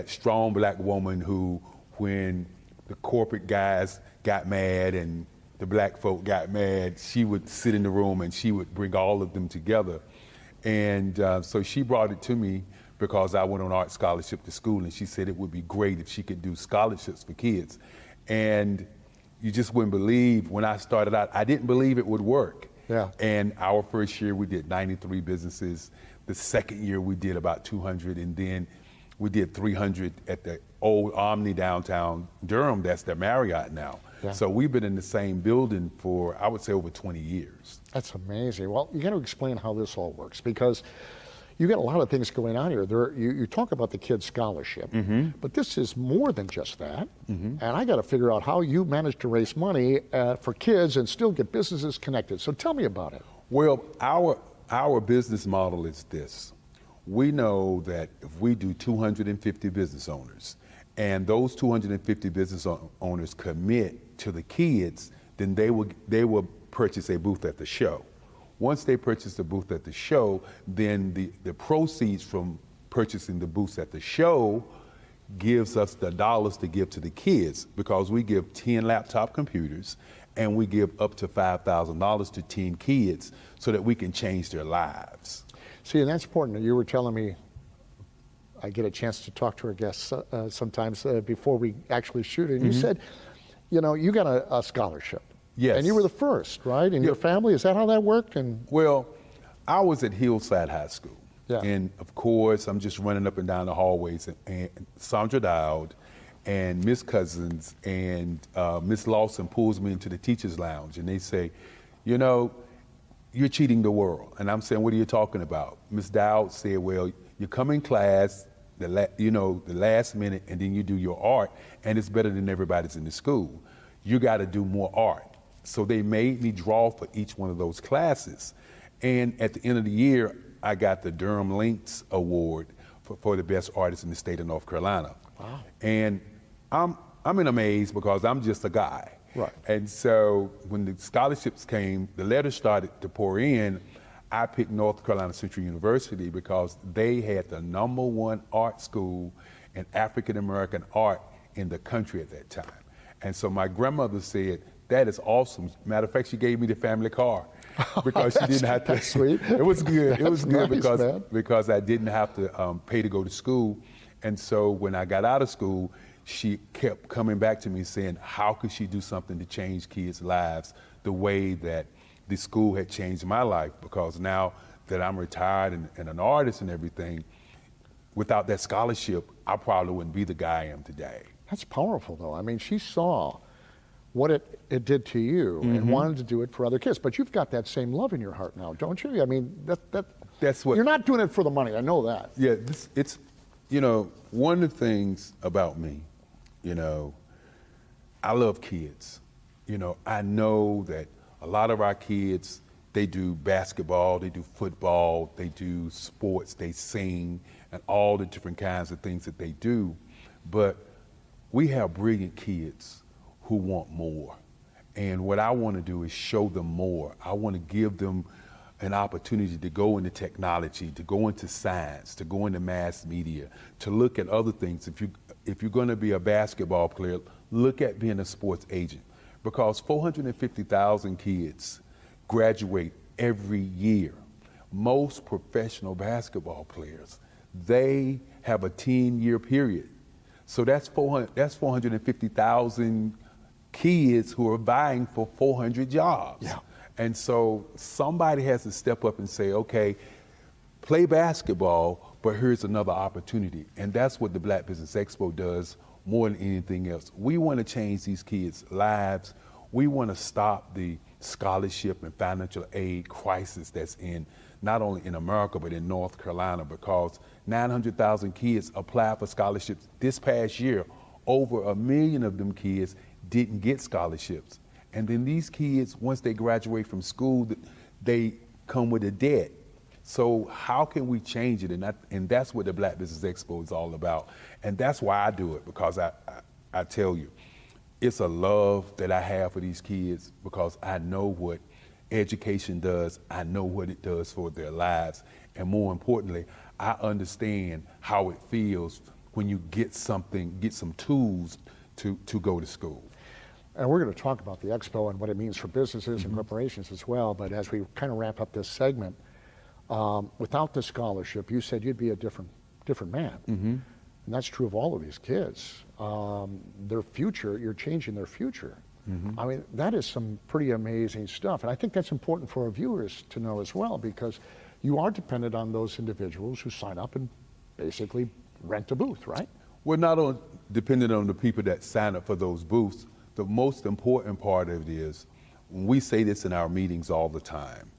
strong Black woman who, when the corporate guys got mad and the Black folk got mad, she would sit in the room and she would bring all of them together. And so she brought it to me because I went on art scholarship to school, and she said it would be great if she could do scholarships for kids. And you just wouldn't believe, when I started out, I didn't believe it would work. Yeah. And our first year we did 93 businesses. The second year we did about 200, and then we did 300 at the old Omni downtown Durham. That's the Marriott now. Yeah. So we've been in the same building for, I would say, over 20 years. That's amazing. Well, you got to explain how this all works, because you got a lot of things going on here. You talk about the kids' scholarship, but this is more than just that. And I got to figure out how you managed to raise money for kids and still get businesses connected. So tell me about it. Well, our business model is this. We know that if we do 250 business owners, and those 250 business owners commit to the kids, then they will purchase a booth at the show. Once they purchase the booth at the show, then the proceeds from purchasing the booths at the show gives us the dollars to give to the kids, because we give 10 laptop computers and we give up to $5,000 to 10 kids so that we can change their lives. See, and that's important. You were telling me, I get a chance to talk to our guests sometimes before we actually shoot it, and you said, you know, you got a scholarship. Yes. And you were the first, right? In your family, is that how that worked? And well, I was at Hillside High School. Yeah. And of course, I'm just running up and down the hallways, and Sandra Dowd and Miss Cousins and Miss Lawson pulls me into the teacher's lounge, and they say, you know, you're cheating the world. And I'm saying, what are you talking about? Miss Dowd said, well, you come in class, the last minute, and then you do your art, and it's better than everybody's in the school. You got to do more art. So they made me draw for each one of those classes. And at the end of the year, I got the Durham Links Award for the best artist in the state of North Carolina. Wow. And I'm in amaze because I'm just a guy. Right. And so when the scholarships came, the letters started to pour in. I picked North Carolina Central University because they had the #1 art school in African American art in the country at that time. And so my grandmother said, that is awesome. Matter of fact, she gave me the family car because she didn't have to. That's sweet. It was good. It was good nice, because I didn't have to pay to go to school. And so when I got out of school, she kept coming back to me saying, how could she do something to change kids' lives the way that the school had changed my life? Because now that I'm retired and an artist and everything, without that scholarship, I probably wouldn't be the guy I am today. That's powerful, though. I mean, she saw what it did to you and wanted to do it for other kids. But you've got that same love in your heart now, don't you? I mean, that's what. You're not doing it for the money. I know that. Yeah, it's, you know, one of the things about me, you know, I love kids. You know, I know that a lot of our kids, they do basketball, they do football, they do sports, they sing, and all the different kinds of things that they do. But we have brilliant kids who want more. And what I want to do is show them more. I want to give them an opportunity to go into technology, to go into science, to go into mass media, to look at other things. If you're going to be a basketball player, look at being a sports agent, because 450,000 kids graduate every year. Most professional basketball players, they have a 10-year period. So that's 450,000 kids who are vying for 400 jobs. Yeah. And so somebody has to step up and say, okay, play basketball, but here's another opportunity. And that's what the Black Business Expo does more than anything else. We want to change these kids' lives. We want to stop the scholarship and financial aid crisis that's in not only in America, but in North Carolina, because 900,000 kids applied for scholarships this past year. Over 1 million of them kids didn't get scholarships. And then these kids, once they graduate from school, they come with a debt. So how can we change it? And that's what the Black Business Expo is all about. And that's why I do it, because I tell you, it's a love that I have for these kids, because I know what education does. I know what it does for their lives. And more importantly, I understand how it feels when you get some tools to go to school. And we're going to talk about the expo and what it means for businesses and corporations as well. But as we kind of wrap up this segment, without the scholarship, you said you'd be a different man. And that's true of all of these kids. Their future, you're changing their future. I mean, that is some pretty amazing stuff. And I think that's important for our viewers to know as well, because you are dependent on those individuals who sign up and basically rent a booth, right? We're not dependent on the people that sign up for those booths. The most important part of it is, we say this in our meetings all the time,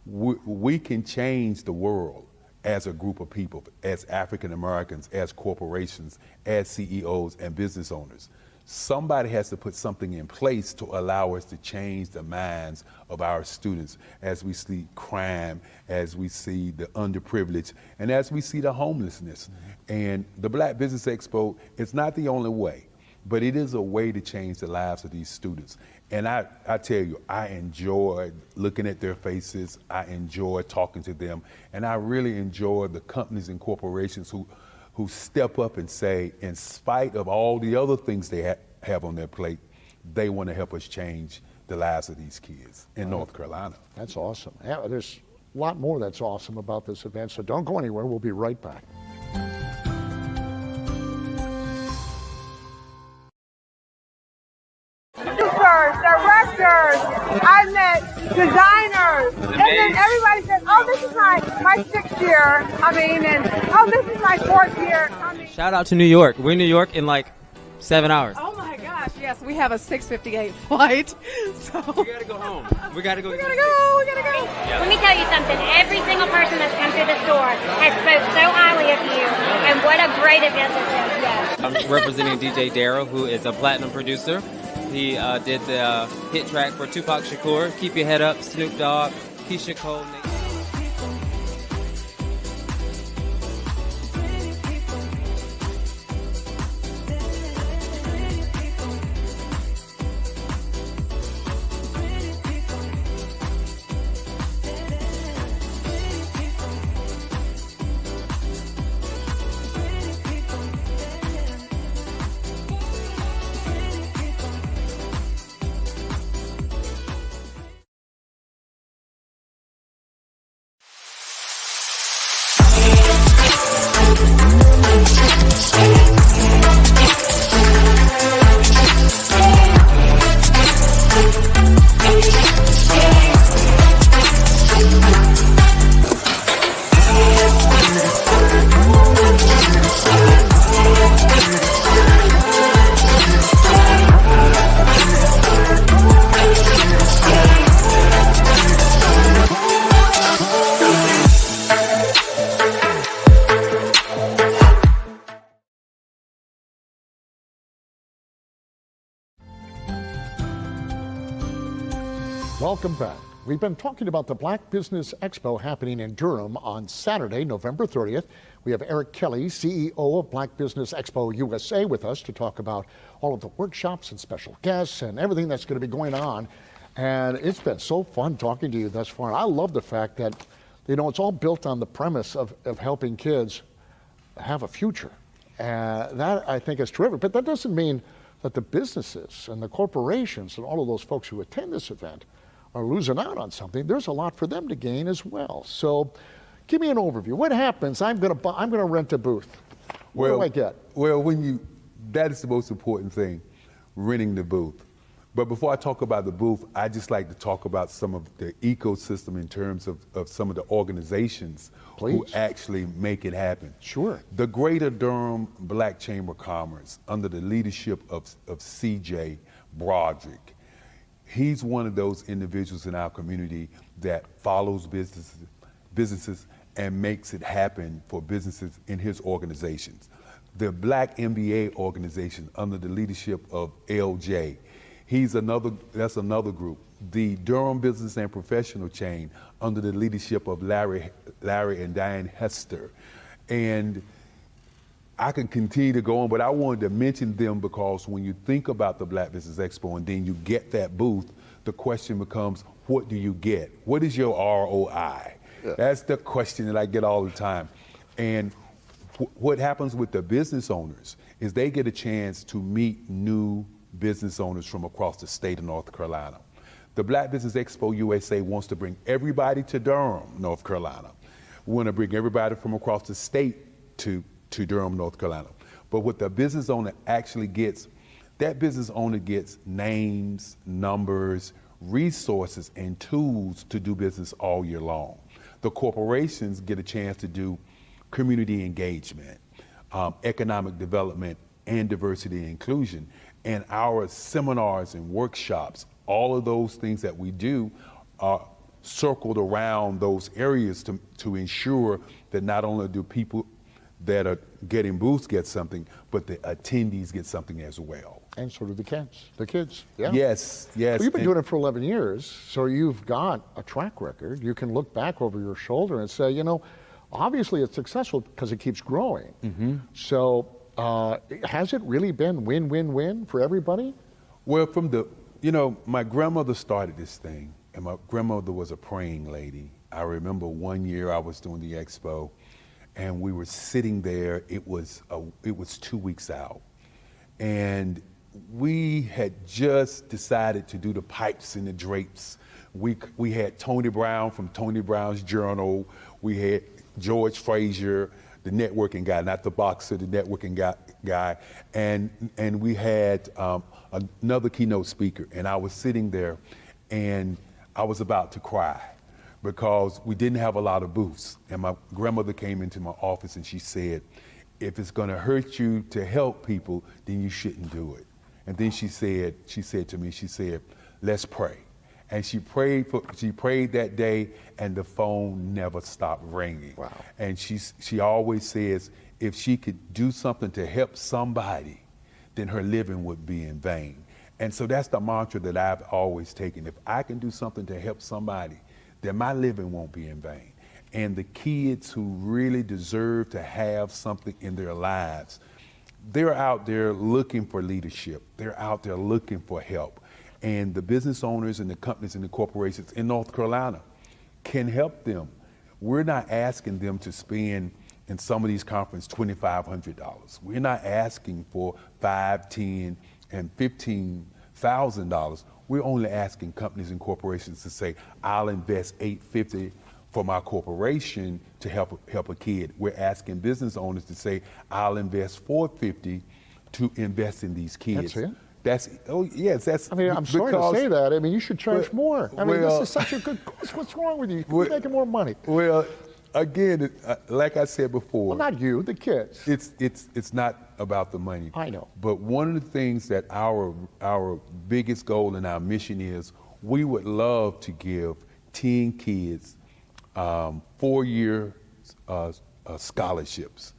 we can change the world as a group of people, as African Americans, as corporations, as CEOs and business owners. Somebody has to put something in place to allow us to change the minds of our students as we see crime, as we see the underprivileged, and as we see the homelessness. And the Black Business Expo is not the only way, but it is a way to change the lives of these students. And I tell you, I enjoy looking at their faces, I enjoy talking to them, and I really enjoy the companies and corporations who step up and say, in spite of all the other things they have on their plate, they want to help us change the lives of these kids in North Carolina. That's awesome. Yeah, there's a lot more that's awesome about this event, so don't go anywhere. We'll be right back. Directors, I met designers, and then everybody says, oh, this is my 6th year, and oh, this is my 4th year. Shout out to New York. We're in New York in like 7 hours. Oh my gosh, yes, we have a 6:58 flight, so. We gotta go home. We gotta go. Yeah. Let me tell you something, every single person that's come through the store has spoke so highly of you, and what a great event this is, yes. I'm representing DJ Darryl, who is a platinum producer. He did the hit track for Tupac Shakur, Keep Your Head Up, Snoop Dogg, Keisha Cole. Welcome back. We've been talking about the Black Business Expo happening in Durham on Saturday, November 30th. We have Eric Kelly, CEO of Black Business Expo USA, with us to talk about all of the workshops and special guests and everything that's going to be going on. And it's been so fun talking to you thus far. And I love the fact that, it's all built on the premise of helping kids have a future. That, I think, is terrific. But that doesn't mean that the businesses and the corporations and all of those folks who attend this event are losing out on something. There's a lot for them to gain as well. So give me an overview. What happens? I'm going to rent a booth. What do I get? Well, that is the most important thing, renting the booth. But before I talk about the booth, I just like to talk about some of the ecosystem in terms of some of the organizations who actually make it happen. Sure. The Greater Durham Black Chamber of Commerce, under the leadership of CJ Broderick, he's one of those individuals in our community that follows businesses and makes it happen for businesses in his organizations. The Black MBA organization, under the leadership of LJ, that's another group. The Durham Business and Professional Chain, under the leadership of Larry and Diane Hester. And I can continue to go on, but I wanted to mention them because when you think about the Black Business Expo and then you get that booth, the question becomes, what do you get? What is your ROI? Yeah. That's the question that I get all the time. And what happens with the business owners is they get a chance to meet new business owners from across the state of North Carolina. The Black Business Expo USA wants to bring everybody to Durham, North Carolina. We want to bring everybody from across the state to Durham, North Carolina. But what the business owner actually gets, that business owner gets names, numbers, resources, and tools to do business all year long. The corporations get a chance to do community engagement, economic development, and diversity and inclusion. And our seminars and workshops, all of those things that we do are circled around those areas to ensure that not only do people that are getting booths get something, but the attendees get something as well. And so do the kids. Yeah. Yes. Well, you've been doing it for 11 years, so you've got a track record. You can look back over your shoulder and say, obviously it's successful because it keeps growing. Mm-hmm. So has it really been win-win-win for everybody? Well, my grandmother started this thing, and my grandmother was a praying lady. I remember one year I was doing the expo, and we were sitting there. It was 2 weeks out, and we had just decided to do the pipes and the drapes. We had Tony Brown from Tony Brown's Journal. We had George Frazier, the networking guy, not the boxer, the networking guy. And we had another keynote speaker. And I was sitting there and I was about to cry because we didn't have a lot of booths. And my grandmother came into my office and she said, if it's gonna hurt you to help people, then you shouldn't do it. And then she said to me, let's pray. And she prayed that day, and the phone never stopped ringing. Wow. And she always says, if she could do something to help somebody, then her living would be in vain. And so that's the mantra that I've always taken. If I can do something to help somebody, then my living won't be in vain. And the kids who really deserve to have something in their lives, they're out there looking for leadership. They're out there looking for help. And the business owners and the companies and the corporations in North Carolina can help them. We're not asking them to spend in some of these conferences $2,500. We're not asking for $5,000, $10,000, and $15,000. We're only asking companies and corporations to say, I'll invest $850 for my corporation to help a kid. We're asking business owners to say, I'll invest $450 to invest in these kids. That's it? That's. I'm sorry to say that. You should charge more. This is such a good cause. What's wrong with you? You're making more money. Well, again, like I said before. Well, not you, the kids. It's not about the money. I know. But one of the things that our biggest goal and our mission is, we would love to give 10 kids 4-year scholarships.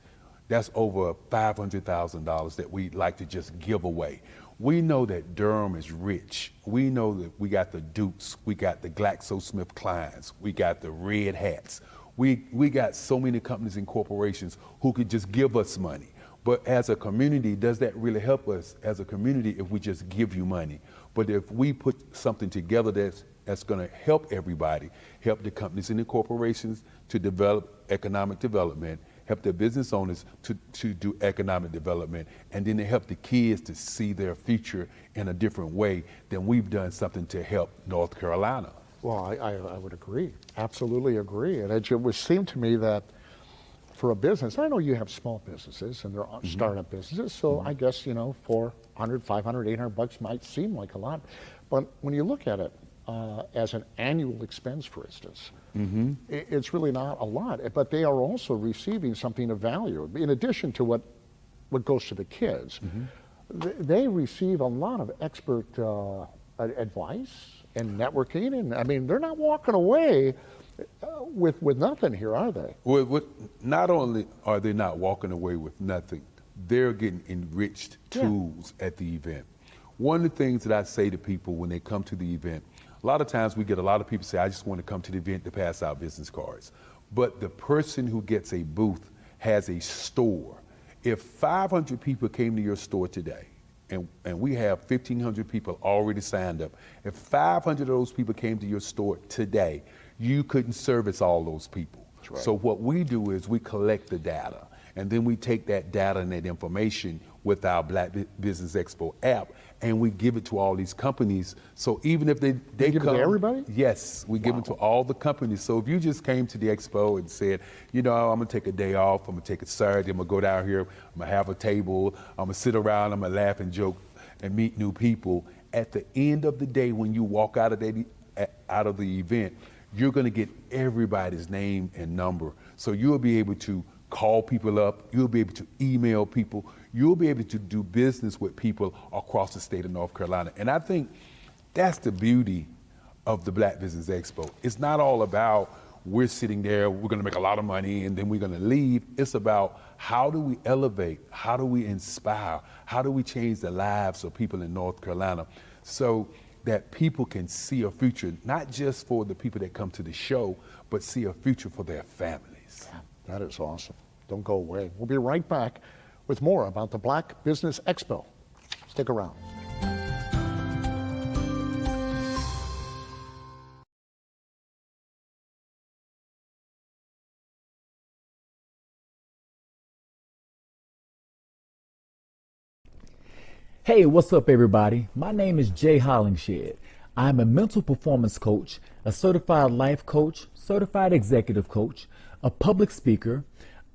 That's over $500,000 that we'd like to just give away. We know that Durham is rich. We know that we got the Dukes, we got the GlaxoSmithKlines, we got the Red Hats. We got so many companies and corporations who could just give us money. But as a community, does that really help us as a community if we just give you money? But if we put something together that's going to help everybody, help the companies and the corporations to develop economic development, help the business owners to do economic development, and then to help the kids to see their future in a different way, then we've done something to help North Carolina. Well, I would agree, absolutely agree. And it would seem to me that for a business, I know you have small businesses and they're startup businesses, so I guess, $400, $500, $800 might seem like a lot. But when you look at it as an annual expense, for instance, it's really not a lot. But they are also receiving something of value. In addition to what goes to the kids, they receive a lot of expert advice and networking. And I mean, they're not walking away with nothing here, are they? Well, not only are they not walking away with nothing, they're getting enriched tools at the event. One of the things that I say to people when they come to the event, a lot of times we get a lot of people say, I just want to come to the event to pass out business cards. But the person who gets a booth has a store. If 500 people came to your store today, and we have 1,500 people already signed up, if 500 of those people came to your store today, you couldn't service all those people. Right. So what we do is we collect the data, and then we take that data and that information with our Black Business Expo app, and we give it to all these companies. So even if they give come, it to everybody? Yes, we give it to all the companies. So if you just came to the expo and said, I'm gonna take a day off, I'm gonna take a Saturday, I'm gonna go down here, I'm gonna have a table, I'm gonna sit around, I'm gonna laugh and joke and meet new people. At the end of the day, when you walk out of the event, you're gonna get everybody's name and number. So you'll be able to call people up, you'll be able to email people, you'll be able to do business with people across the state of North Carolina. And I think that's the beauty of the Black Business Expo. It's not all about we're sitting there, we're gonna make a lot of money and then we're gonna leave. It's about how do we elevate, how do we inspire, how do we change the lives of people in North Carolina so that people can see a future, not just for the people that come to the show, but see a future for their families. That is awesome. Don't go away. We'll be right back with more about the Black Business Expo. Stick around. Hey, what's up everybody? My name is Jay Hollingshed. I'm a mental performance coach, a certified life coach, certified executive coach, a public speaker,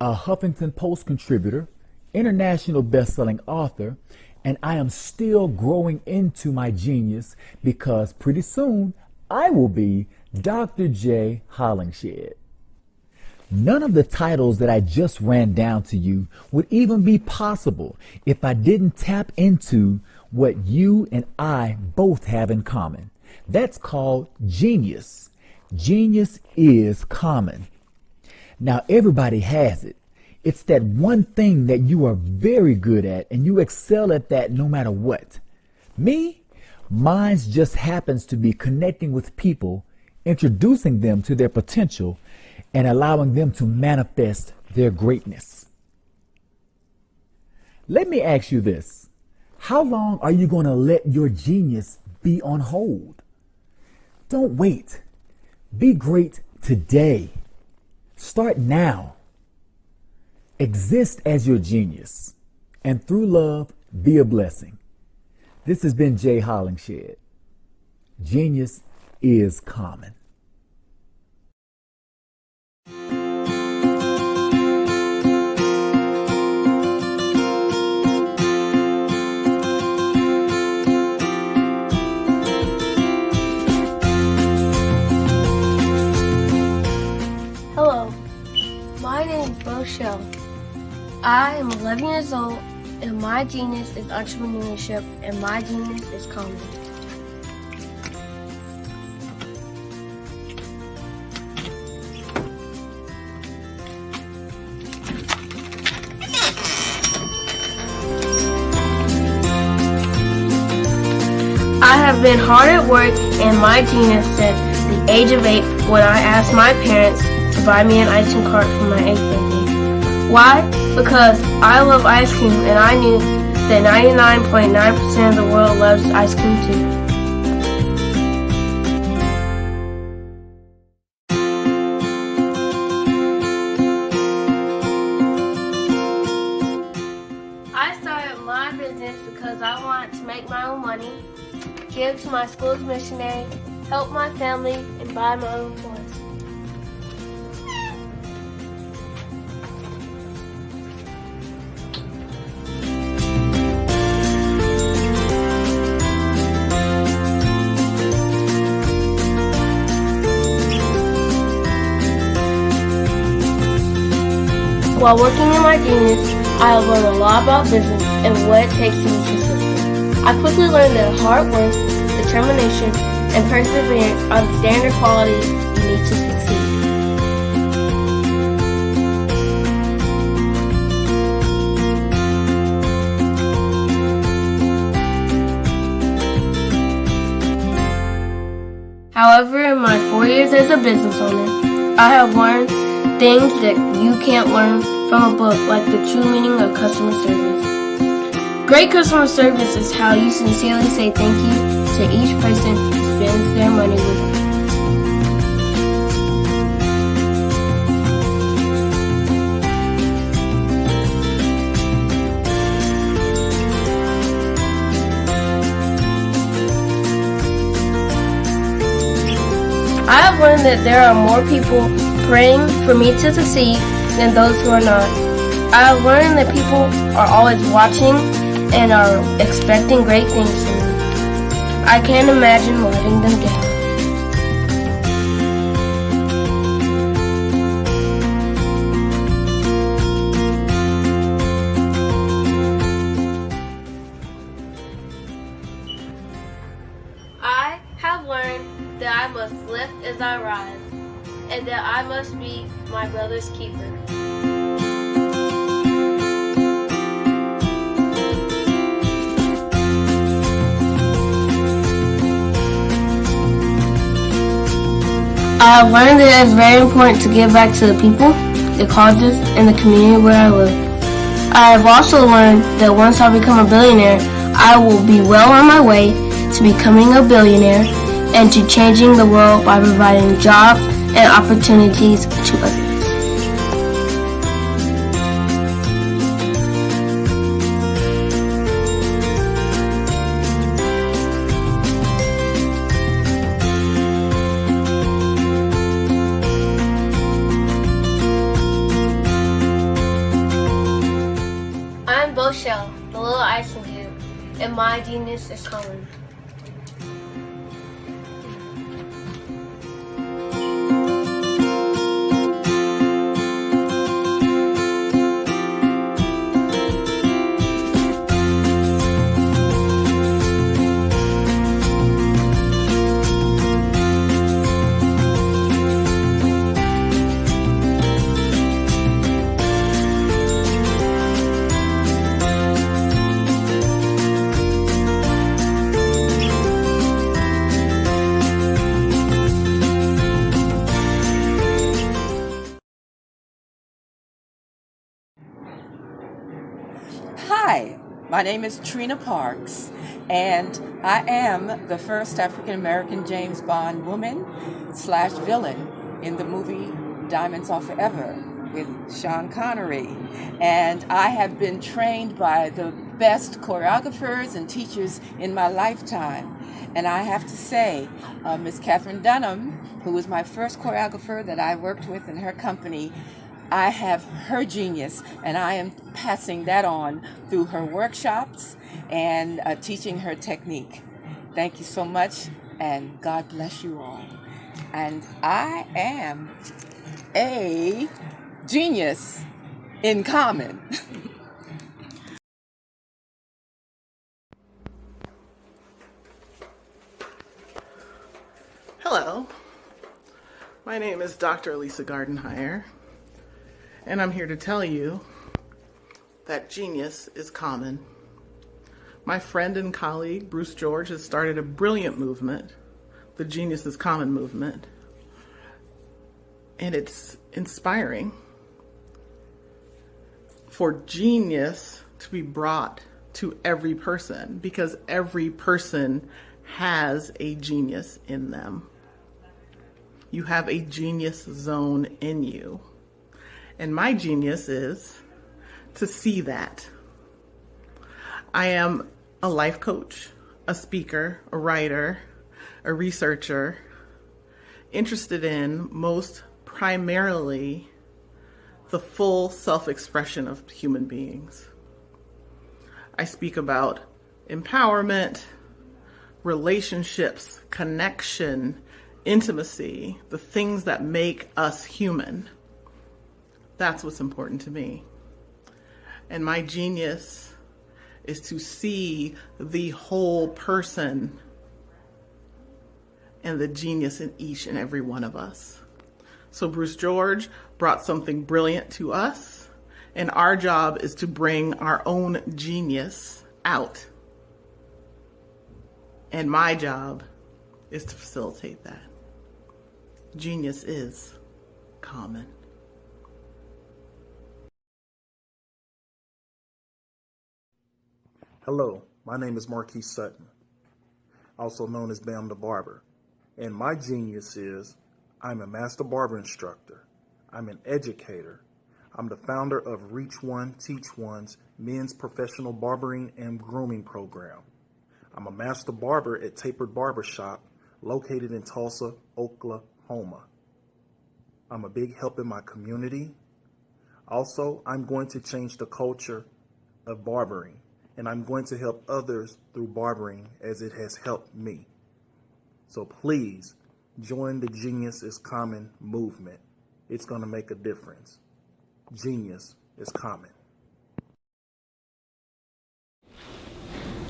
a Huffington Post contributor, international best-selling author, and I am still growing into my genius because pretty soon I will be Dr. Jay Hollingshed. None of the titles that I just ran down to you would even be possible if I didn't tap into what you and I both have in common. That's called genius. Genius is common. Now everybody has it. It's that one thing that you are very good at and you excel at that no matter what. Me, mine just happens to be connecting with people, introducing them to their potential, and allowing them to manifest their greatness. Let me ask you this. How long are you going to let your genius be on hold? Don't wait. Be great today. Start now. Exist as your genius. And through love, be a blessing. This has been Jay Hollingshed. Genius is common. Hello, my name is Rochelle. I am 11 years old, and my genius is entrepreneurship, and my genius is comedy. I have been hard at work, and my genius since the age of 8 when I asked my parents to buy me an ice cream cart for my 8th birthday. Why? Because I love ice cream and I knew that 99.9% of the world loves ice cream too. money, give to my school's missionary, help my family, and buy my own toys. While working in my genius, I have learned a lot about business and what it takes to be successful. I quickly learned that hard work, determination, and perseverance are the standard qualities you need to succeed. However, in my 4 years as a business owner, I have learned things that you can't learn from a book, like the true meaning of customer service. Great customer service is how you sincerely say thank you to each person who spends their money with you. I have learned that there are more people praying for me to succeed than those who are not. I have learned that people are always watching and are expecting great things from me. I can't imagine letting them down. I have learned that I must lift as I rise, and that I must be my brother's keeper. I have learned that it is very important to give back to the people, the colleges, and the community where I live. I have also learned that once I become a billionaire, I will be well on my way to becoming a billionaire and to changing the world by providing jobs and opportunities to others. I'm Boshell, the little icing cube, and my genius is coming. Hi, my name is Trina Parks, and I am the first African American James Bond woman / villain in the movie Diamonds Are Forever with Sean Connery. And I have been trained by the best choreographers and teachers in my lifetime. And I have to say, Miss Catherine Dunham, who was my first choreographer that I worked with in her company, I have her genius, and I am passing that on through her workshops and teaching her technique. Thank you so much, and God bless you all. And I am a genius in common. Hello, my name is Dr. Elisa Gardenhire, and I'm here to tell you that genius is common. My friend and colleague, Bruce George, has started a brilliant movement, the Genius is Common movement, and it's inspiring for genius to be brought to every person, because every person has a genius in them. You have a genius zone in you. And my genius is to see that. I am a life coach, a speaker, a writer, a researcher, interested in most primarily the full self-expression of human beings. I speak about empowerment, relationships, connection, intimacy, the things that make us human. That's what's important to me. And my genius is to see the whole person and the genius in each and every one of us. So Bruce George brought something brilliant to us, and our job is to bring our own genius out. And my job is to facilitate that. Genius is common. Hello, my name is Marquis Sutton, also known as Bam the Barber, and my genius is I'm a master barber instructor, I'm an educator, I'm the founder of Reach One, Teach One's men's professional barbering and grooming program. I'm a master barber at Tapered Barbershop, located in Tulsa, Oklahoma. I'm a big help in my community. Also, I'm going to change the culture of barbering, and I'm going to help others through barbering as it has helped me. So please join the Genius is Common movement. It's going to make a difference. Genius is common.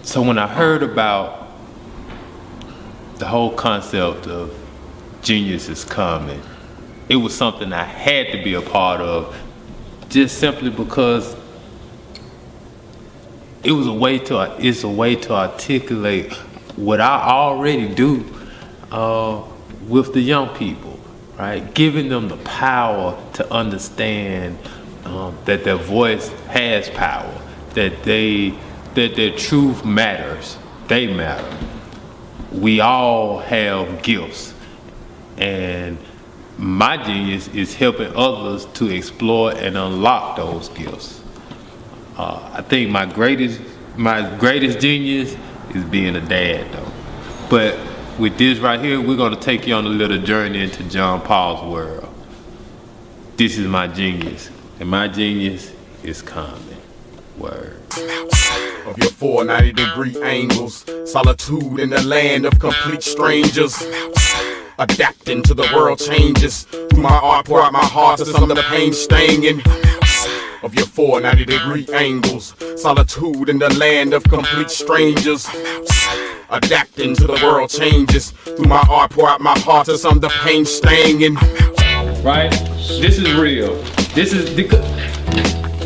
So when I heard about the whole concept of genius is common, it was something I had to be a part of, just simply because it's a way to articulate what I already do with the young people, right? Giving them the power to understand that their voice has power, that their truth matters, they matter. We all have gifts, and my genius is helping others to explore and unlock those gifts. I think my greatest genius is being a dad, though. But with this right here, we're going to take you on a little journey into John Paul's world. This is my genius, and my genius is common. Word. Of your 490-degree angles, solitude in the land of complete strangers. Adapting to the world changes. Through my art, pour out my heart to some of the pain staining. Of your 490-degree angles, solitude in the land of complete strangers. Adapting to the world changes. Through my art, pour out my heart to some of the pain staining. Right? This is real. This is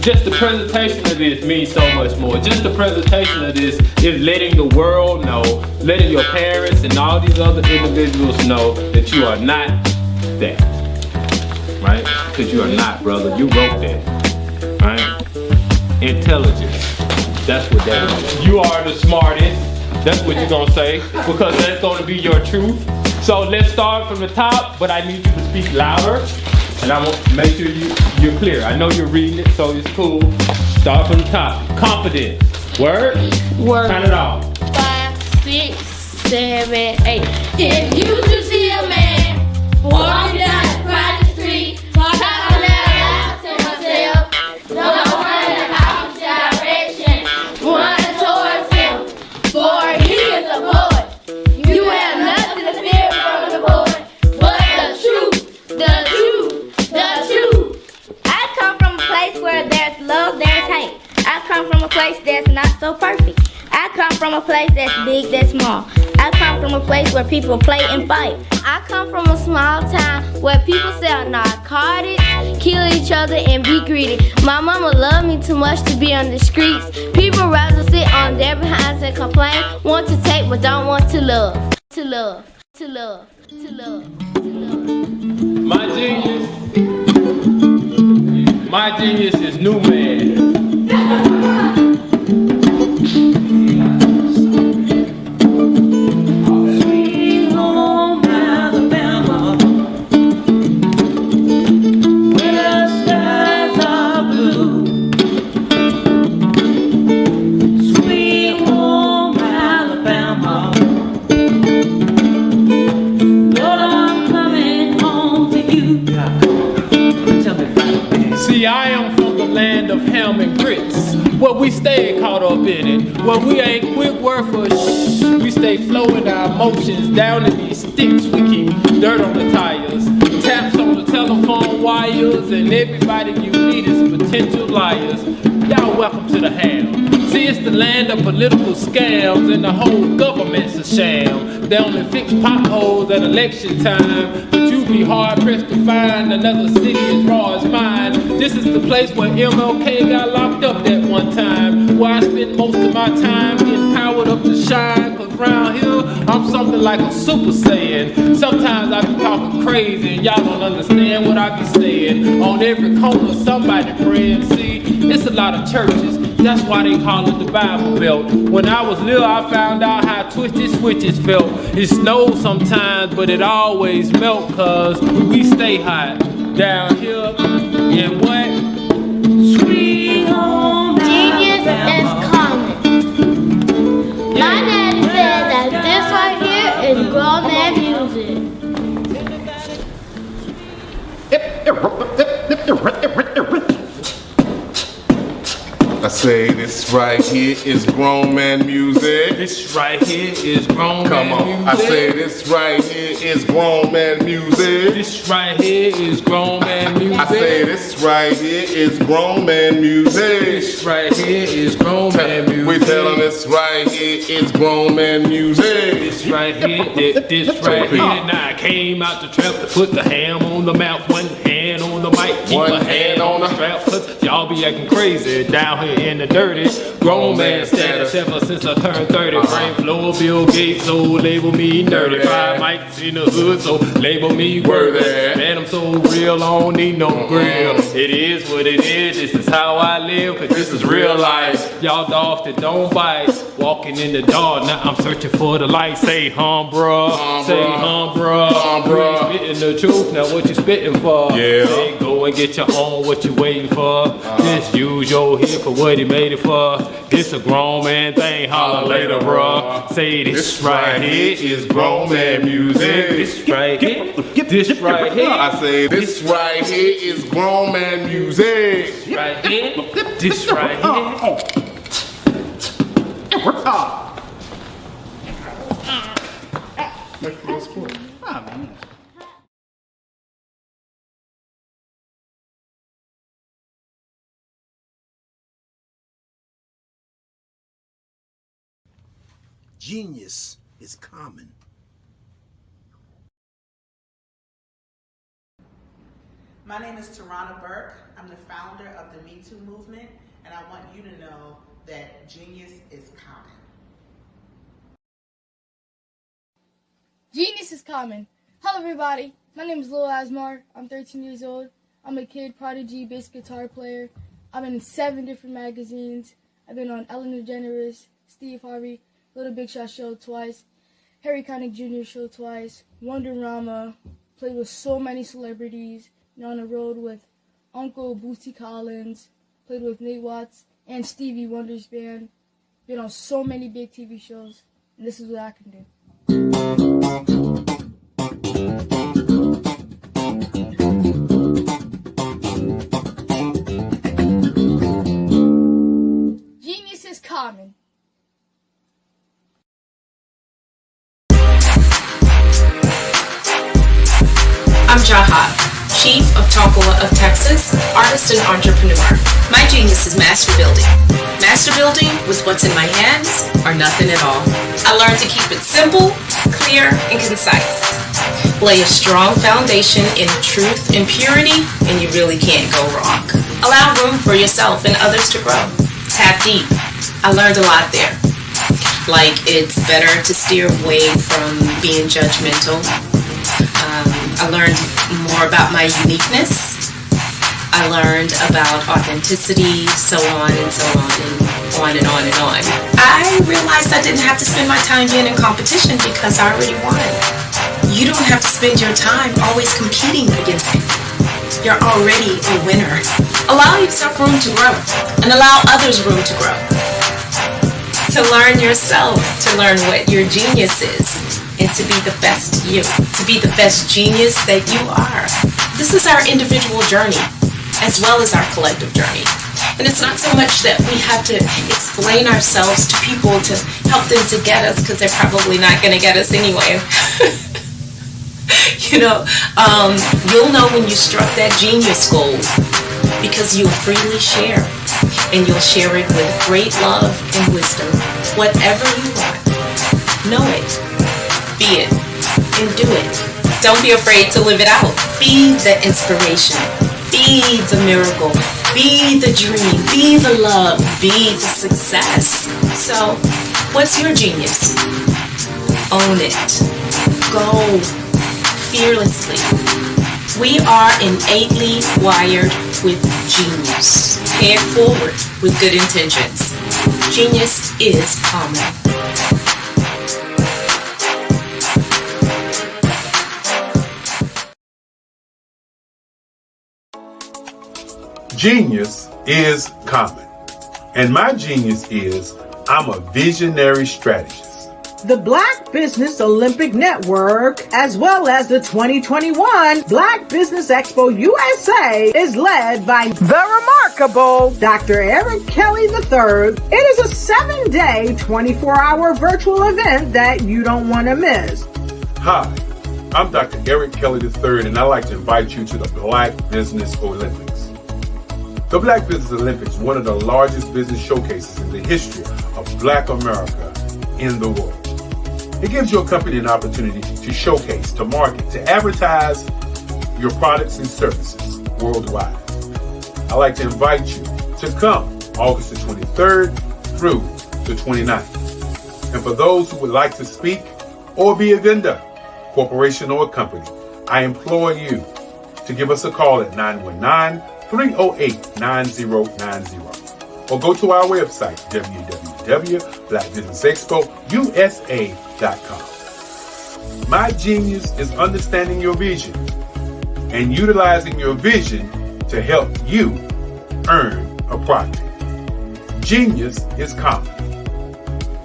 just the presentation of this means so much more. Just the presentation of this is letting the world know, letting your parents and all these other individuals know that you are not that. Right? Because you are not, brother. You wrote that. Right? Intelligence. That's what that is. You are the smartest. That's what you're going to say. Because that's going to be your truth. So let's start from the top, but I need you to speak louder. And I want to make sure you're clear. I know you're reading it, so it's cool. Start from the top. Confidence. Word? Word. Count it off. 5, 6, 7, 8. If you should see a man walking down a crowded street, talking out loud to himself, don't run in the opposite direction, run towards him, for he is a boy. You have nothing to fear from the boy, but the truth, the truth. I come from a place where there's love, there's hate. I come from a place that's not so perfect. I come from a place that's big, that's small. I come from a place where people play and fight. I come from a small town where people sell narcotics, kill each other, and be greedy. My mama loved me too much to be on the streets. People rather sit on their behinds and complain, want to take but don't want to love. To love, to love, to love, to love. My genius is new man. Sweet home Alabama, where the skies are blue. Sweet home Alabama. See, I am from the land of ham and grits, where we stay caught up in it, where we ain't quick word for shh. We stay flowing our emotions down in these sticks. We keep dirt on the tires, taps on the telephone wires, and everybody you meet is potential liars. Y'all welcome to the ham. See, it's the land of political scams, and the whole government's a sham. They only fix potholes at election time, but you be hard pressed to find another city as raw as mine. This is the place where MLK got locked up that one time, where I spend most of my time getting powered up to shine. Cause round here, I'm something like a super saiyan. Sometimes I be talking crazy and y'all don't understand what I be saying. On every corner, somebody praying. See, it's a lot of churches. That's why they call it the Bible Belt. When I was little, I found out how twisted switches felt. It snows sometimes, but it always melt, cause we stay hot down here in what? Sweet home. Genius is common. My daddy said that this right here is grown man music. I say this right here is grown man music. This right here is grown Come man on. music. I say this right here is grown man music. This right here is grown man music. I say this right here is grown man music. This right here is grown man music. We tell them this right here is grown man music. This right here, this right here. Now I came out the trap to put the ham on the mouth, one hand on the mic, keep One my hand on the strap, cause y'all be acting crazy down here in the dirty. Grown man status ever since I turned 30. Brain flow, Bill Gates, so label me nerdy. 5 mics in the hood, so label me worthy. Man, I'm so real, I don't need no grill. It is what it is, this is how I live, cause this is real life. Y'all dogs that don't bite, walking in the dark, now I'm searching for the light. Say bruh, say bruh. You ain't spitting the truth, now what you spitting for? Yeah. Hey, go and get your own, what you waiting for? Just use your hip for what he made it for. This a grown man thing, holler later, bruh. Say this right here is grown man music. This right here, this right here. I say this right here is grown man music. This right here, this right here. Genius is common. My name is Tarana Burke. I'm the founder of the Me Too movement, and I want you to know that genius is common. Genius is common. Hello everybody, my name is Lil Asmar. I'm 13 years old. I'm a kid prodigy bass guitar player. I'm in 7 different magazines. I've been on Ellen DeGeneres, Steve Harvey, Little Big Shot show twice, Harry Connick Jr. show twice, Wonderama, played with so many celebrities, been on the road with Uncle Bootsy Collins, played with Nate Watts and Stevie Wonder's band, been on so many big TV shows, and this is what I can do. Genius is common. I'm Jaha, Chief of Tonkawa of Texas, artist and entrepreneur. My genius is master building. Master building with what's in my hands or nothing at all. I learned to keep it simple, clear, and concise. Lay a strong foundation in truth and purity, and you really can't go wrong. Allow room for yourself and others to grow. Tap deep. I learned a lot there. Like it's better to steer away from being judgmental. I learned more about my uniqueness. I learned about authenticity, so on and so on and on and on and on. I realized I didn't have to spend my time being in competition because I already won. You don't have to spend your time always competing against people. You're already a winner. Allow yourself room to grow and allow others room to grow. To learn yourself, to learn what your genius is, and to be the best you, to be the best genius that you are. This is our individual journey, as well as our collective journey. And it's not so much that we have to explain ourselves to people to help them to get us, because they're probably not going to get us anyway. You'll know when you struck that genius goal, because you'll freely share, and you'll share it with great love and wisdom. Whatever you want, know it, be it, and do it. Don't be afraid to live it out. Be the inspiration, be the miracle, be the dream, be the love, be the success. So, what's your genius? Own it. Go fearlessly. We are innately wired with genius. Pay it forward with good intentions. Genius is common. Genius is common. And my genius is I'm a visionary strategist. The Black Business Olympic Network, as well as the 2021 Black Business Expo USA, is led by the remarkable Dr. Eric Kelly III. It is a 7-day, 24-hour virtual event that you don't want to miss. Hi, I'm Dr. Eric Kelly III, and I'd like to invite you to the Black Business Olympics. The Black Business Olympics is one of the largest business showcases in the history of Black America in the world. It gives your company an opportunity to showcase, to market, to advertise your products and services worldwide. I'd like to invite you to come August the 23rd through the 29th. And for those who would like to speak or be a vendor, corporation or company, I implore you to give us a call at 919-308-9090 or go to our website, www.blackbusinessexpousa.com. My genius is understanding your vision and utilizing your vision to help you earn a profit. Genius is common.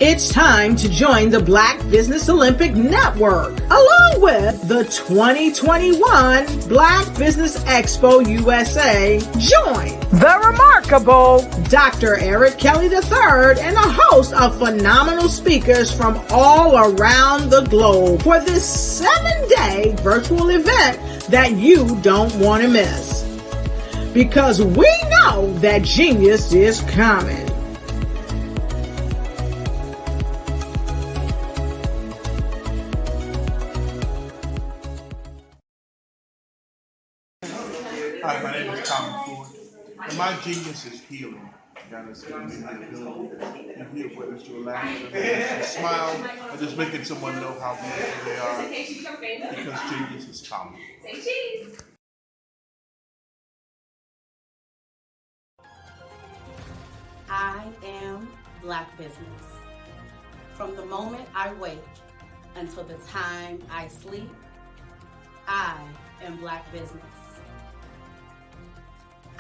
It's time to join the Black Business Olympic Network, along with the 2021 Black Business Expo USA. Join the remarkable Dr. Eric Kelly III and a host of phenomenal speakers from all around the globe for this 7-day virtual event that you don't want to miss. Because we know that genius is coming. Hi, my name is Tom Ford, and my genius is healing. God has given me the ability to heal, whether it's through laughter, a smile, or just making someone know how beautiful they are, because genius is common. I am Black business. From the moment I wake until the time I sleep, I am Black business.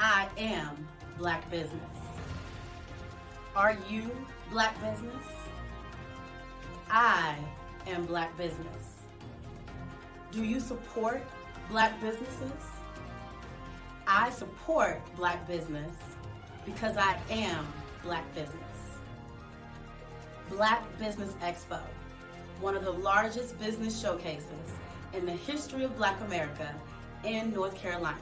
I am Black business. Are you Black business? I am Black business. Do you support Black businesses? I support Black business because I am Black business. Black Business Expo, one of the largest business showcases in the history of Black America in North Carolina.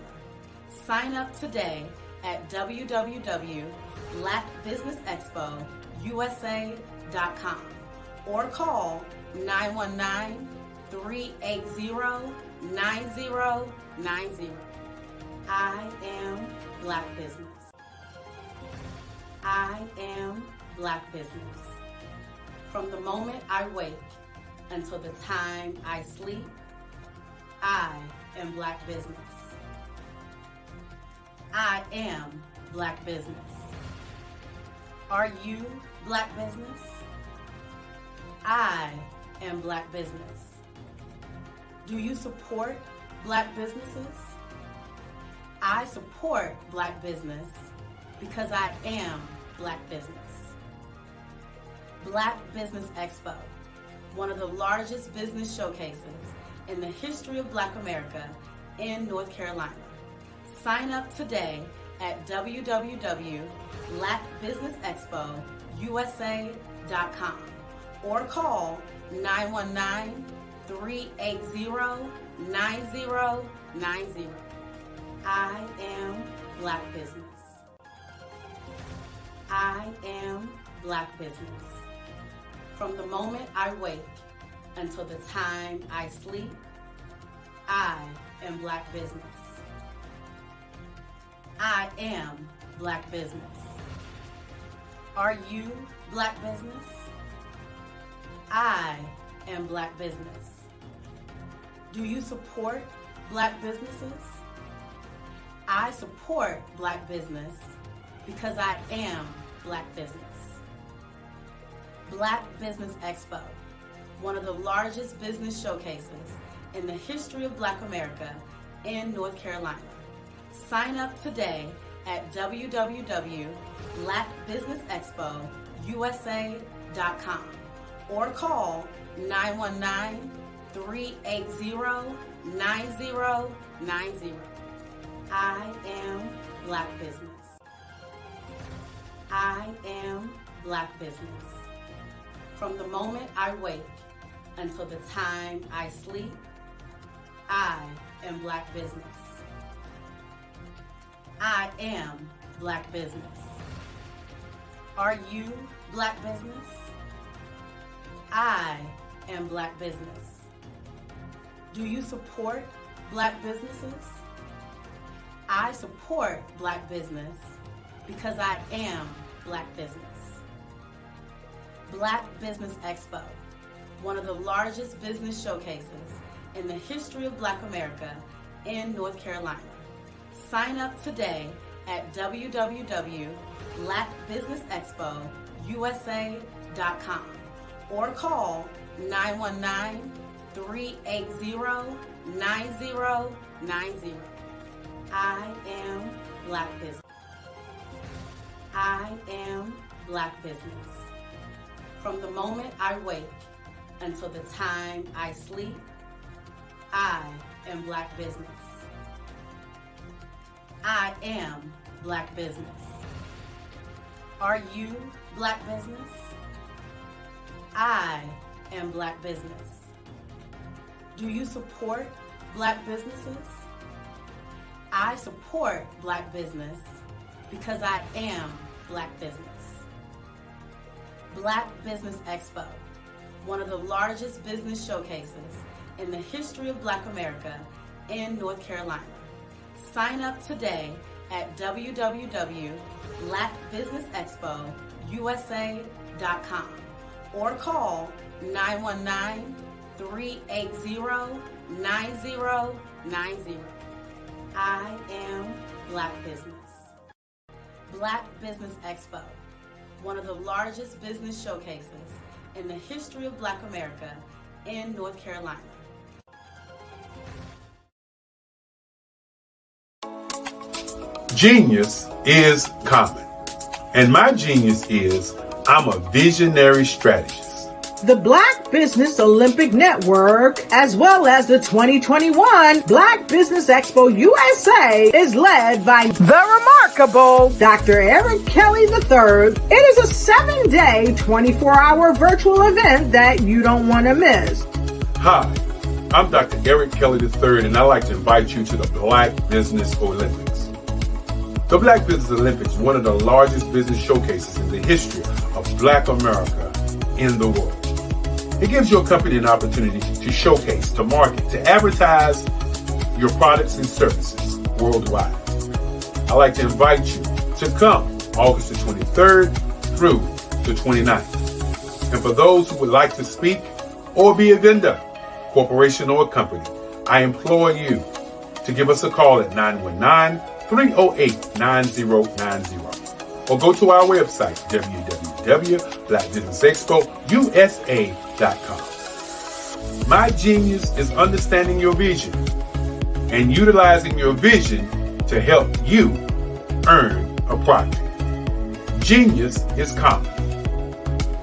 Sign up today at www.blackbusinessexpousa.com or call 919-380-9090. I am Black business. I am Black business. From the moment I wake until the time I sleep, I am Black business. I am Black business. Are you Black business? I am Black business. Do you support Black businesses? I support Black business because I am Black business. Black Business Expo, one of the largest business showcases in the history of Black America in North Carolina. Sign up today at www.blackbusinessexpousa.com or call 919-380-9090. I am Black Business. I am Black Business. From the moment I wake until the time I sleep, I am Black Business. I am Black Business. Are you Black Business? I am Black Business. Do you support Black businesses? I support Black business because I am Black Business. Black Business Expo, one of the largest business showcases in the history of Black America in North Carolina. Sign up today at www.blackbusinessexpousa.com or call 919-380-9090. I am Black Business. I am Black Business. From the moment I wake until the time I sleep, I am Black Business. I am Black Business. Are you Black Business? I am Black Business. Do you support Black businesses? I support Black business because I am Black Business. Black Business Expo, one of the largest business showcases in the history of Black America in North Carolina. Sign up today at www.blackbusinessexpousa.com or call 919-380-9090. I am Black Business. I am Black Business. From the moment I wake until the time I sleep, I am Black Business. I am Black Business. Are you Black Business? I am Black Business. Do you support Black businesses? I support Black business because I am Black Business. Black Business Expo, one of the largest business showcases in the history of Black America in North Carolina. Sign up today at www.blackbusinessexpousa.com or call 919-380-9090. I am Black Business. Black Business Expo, one of the largest business showcases in the history of Black America in North Carolina. Genius is common, and my genius is I'm a visionary strategist. The Black Business Olympic Network, as well as the 2021 Black Business Expo USA, is led by the remarkable Dr. Eric Kelly III. It is a 7-day, 24-hour virtual event that you don't want to miss. Hi, I'm Dr. Eric Kelly III, and I'd like to invite you to the Black Business Olympics. The Black Business Olympics is one of the largest business showcases in the history of Black America in the world. It gives your company an opportunity to showcase, to market, to advertise your products and services worldwide. I'd like to invite you to come August the 23rd through the 29th. And for those who would like to speak or be a vendor, corporation or company, I implore you to give us a call at 919-308-9090 or go to our website, www.blackbusinessexpousa.com. My genius is understanding your vision and utilizing your vision to help you earn a profit. Genius is common.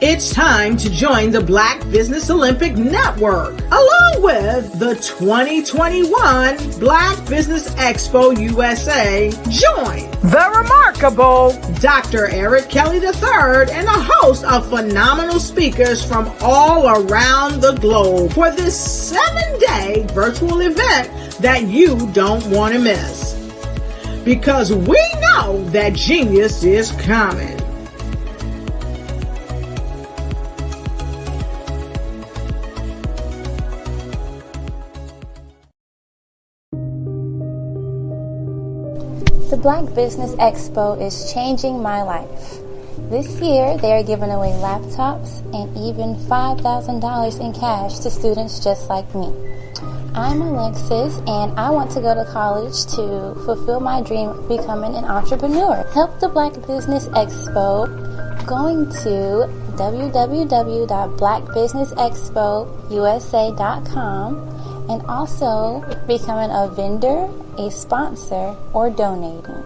It's time to join the Black Business Olympic Network, along with the 2021 Black Business Expo USA. Join the remarkable Dr. Eric Kelly III and a host of phenomenal speakers from all around the globe for this 7-day virtual event that you don't want to miss. Because we know that genius is coming. The Black Business Expo is changing my life. This year, they are giving away laptops and even $5,000 in cash to students just like me. I'm Alexis, and I want to go to college to fulfill my dream of becoming an entrepreneur. Help the Black Business Expo going to www.blackbusinessexpousa.com and also becoming a vendor, a sponsor, or donating.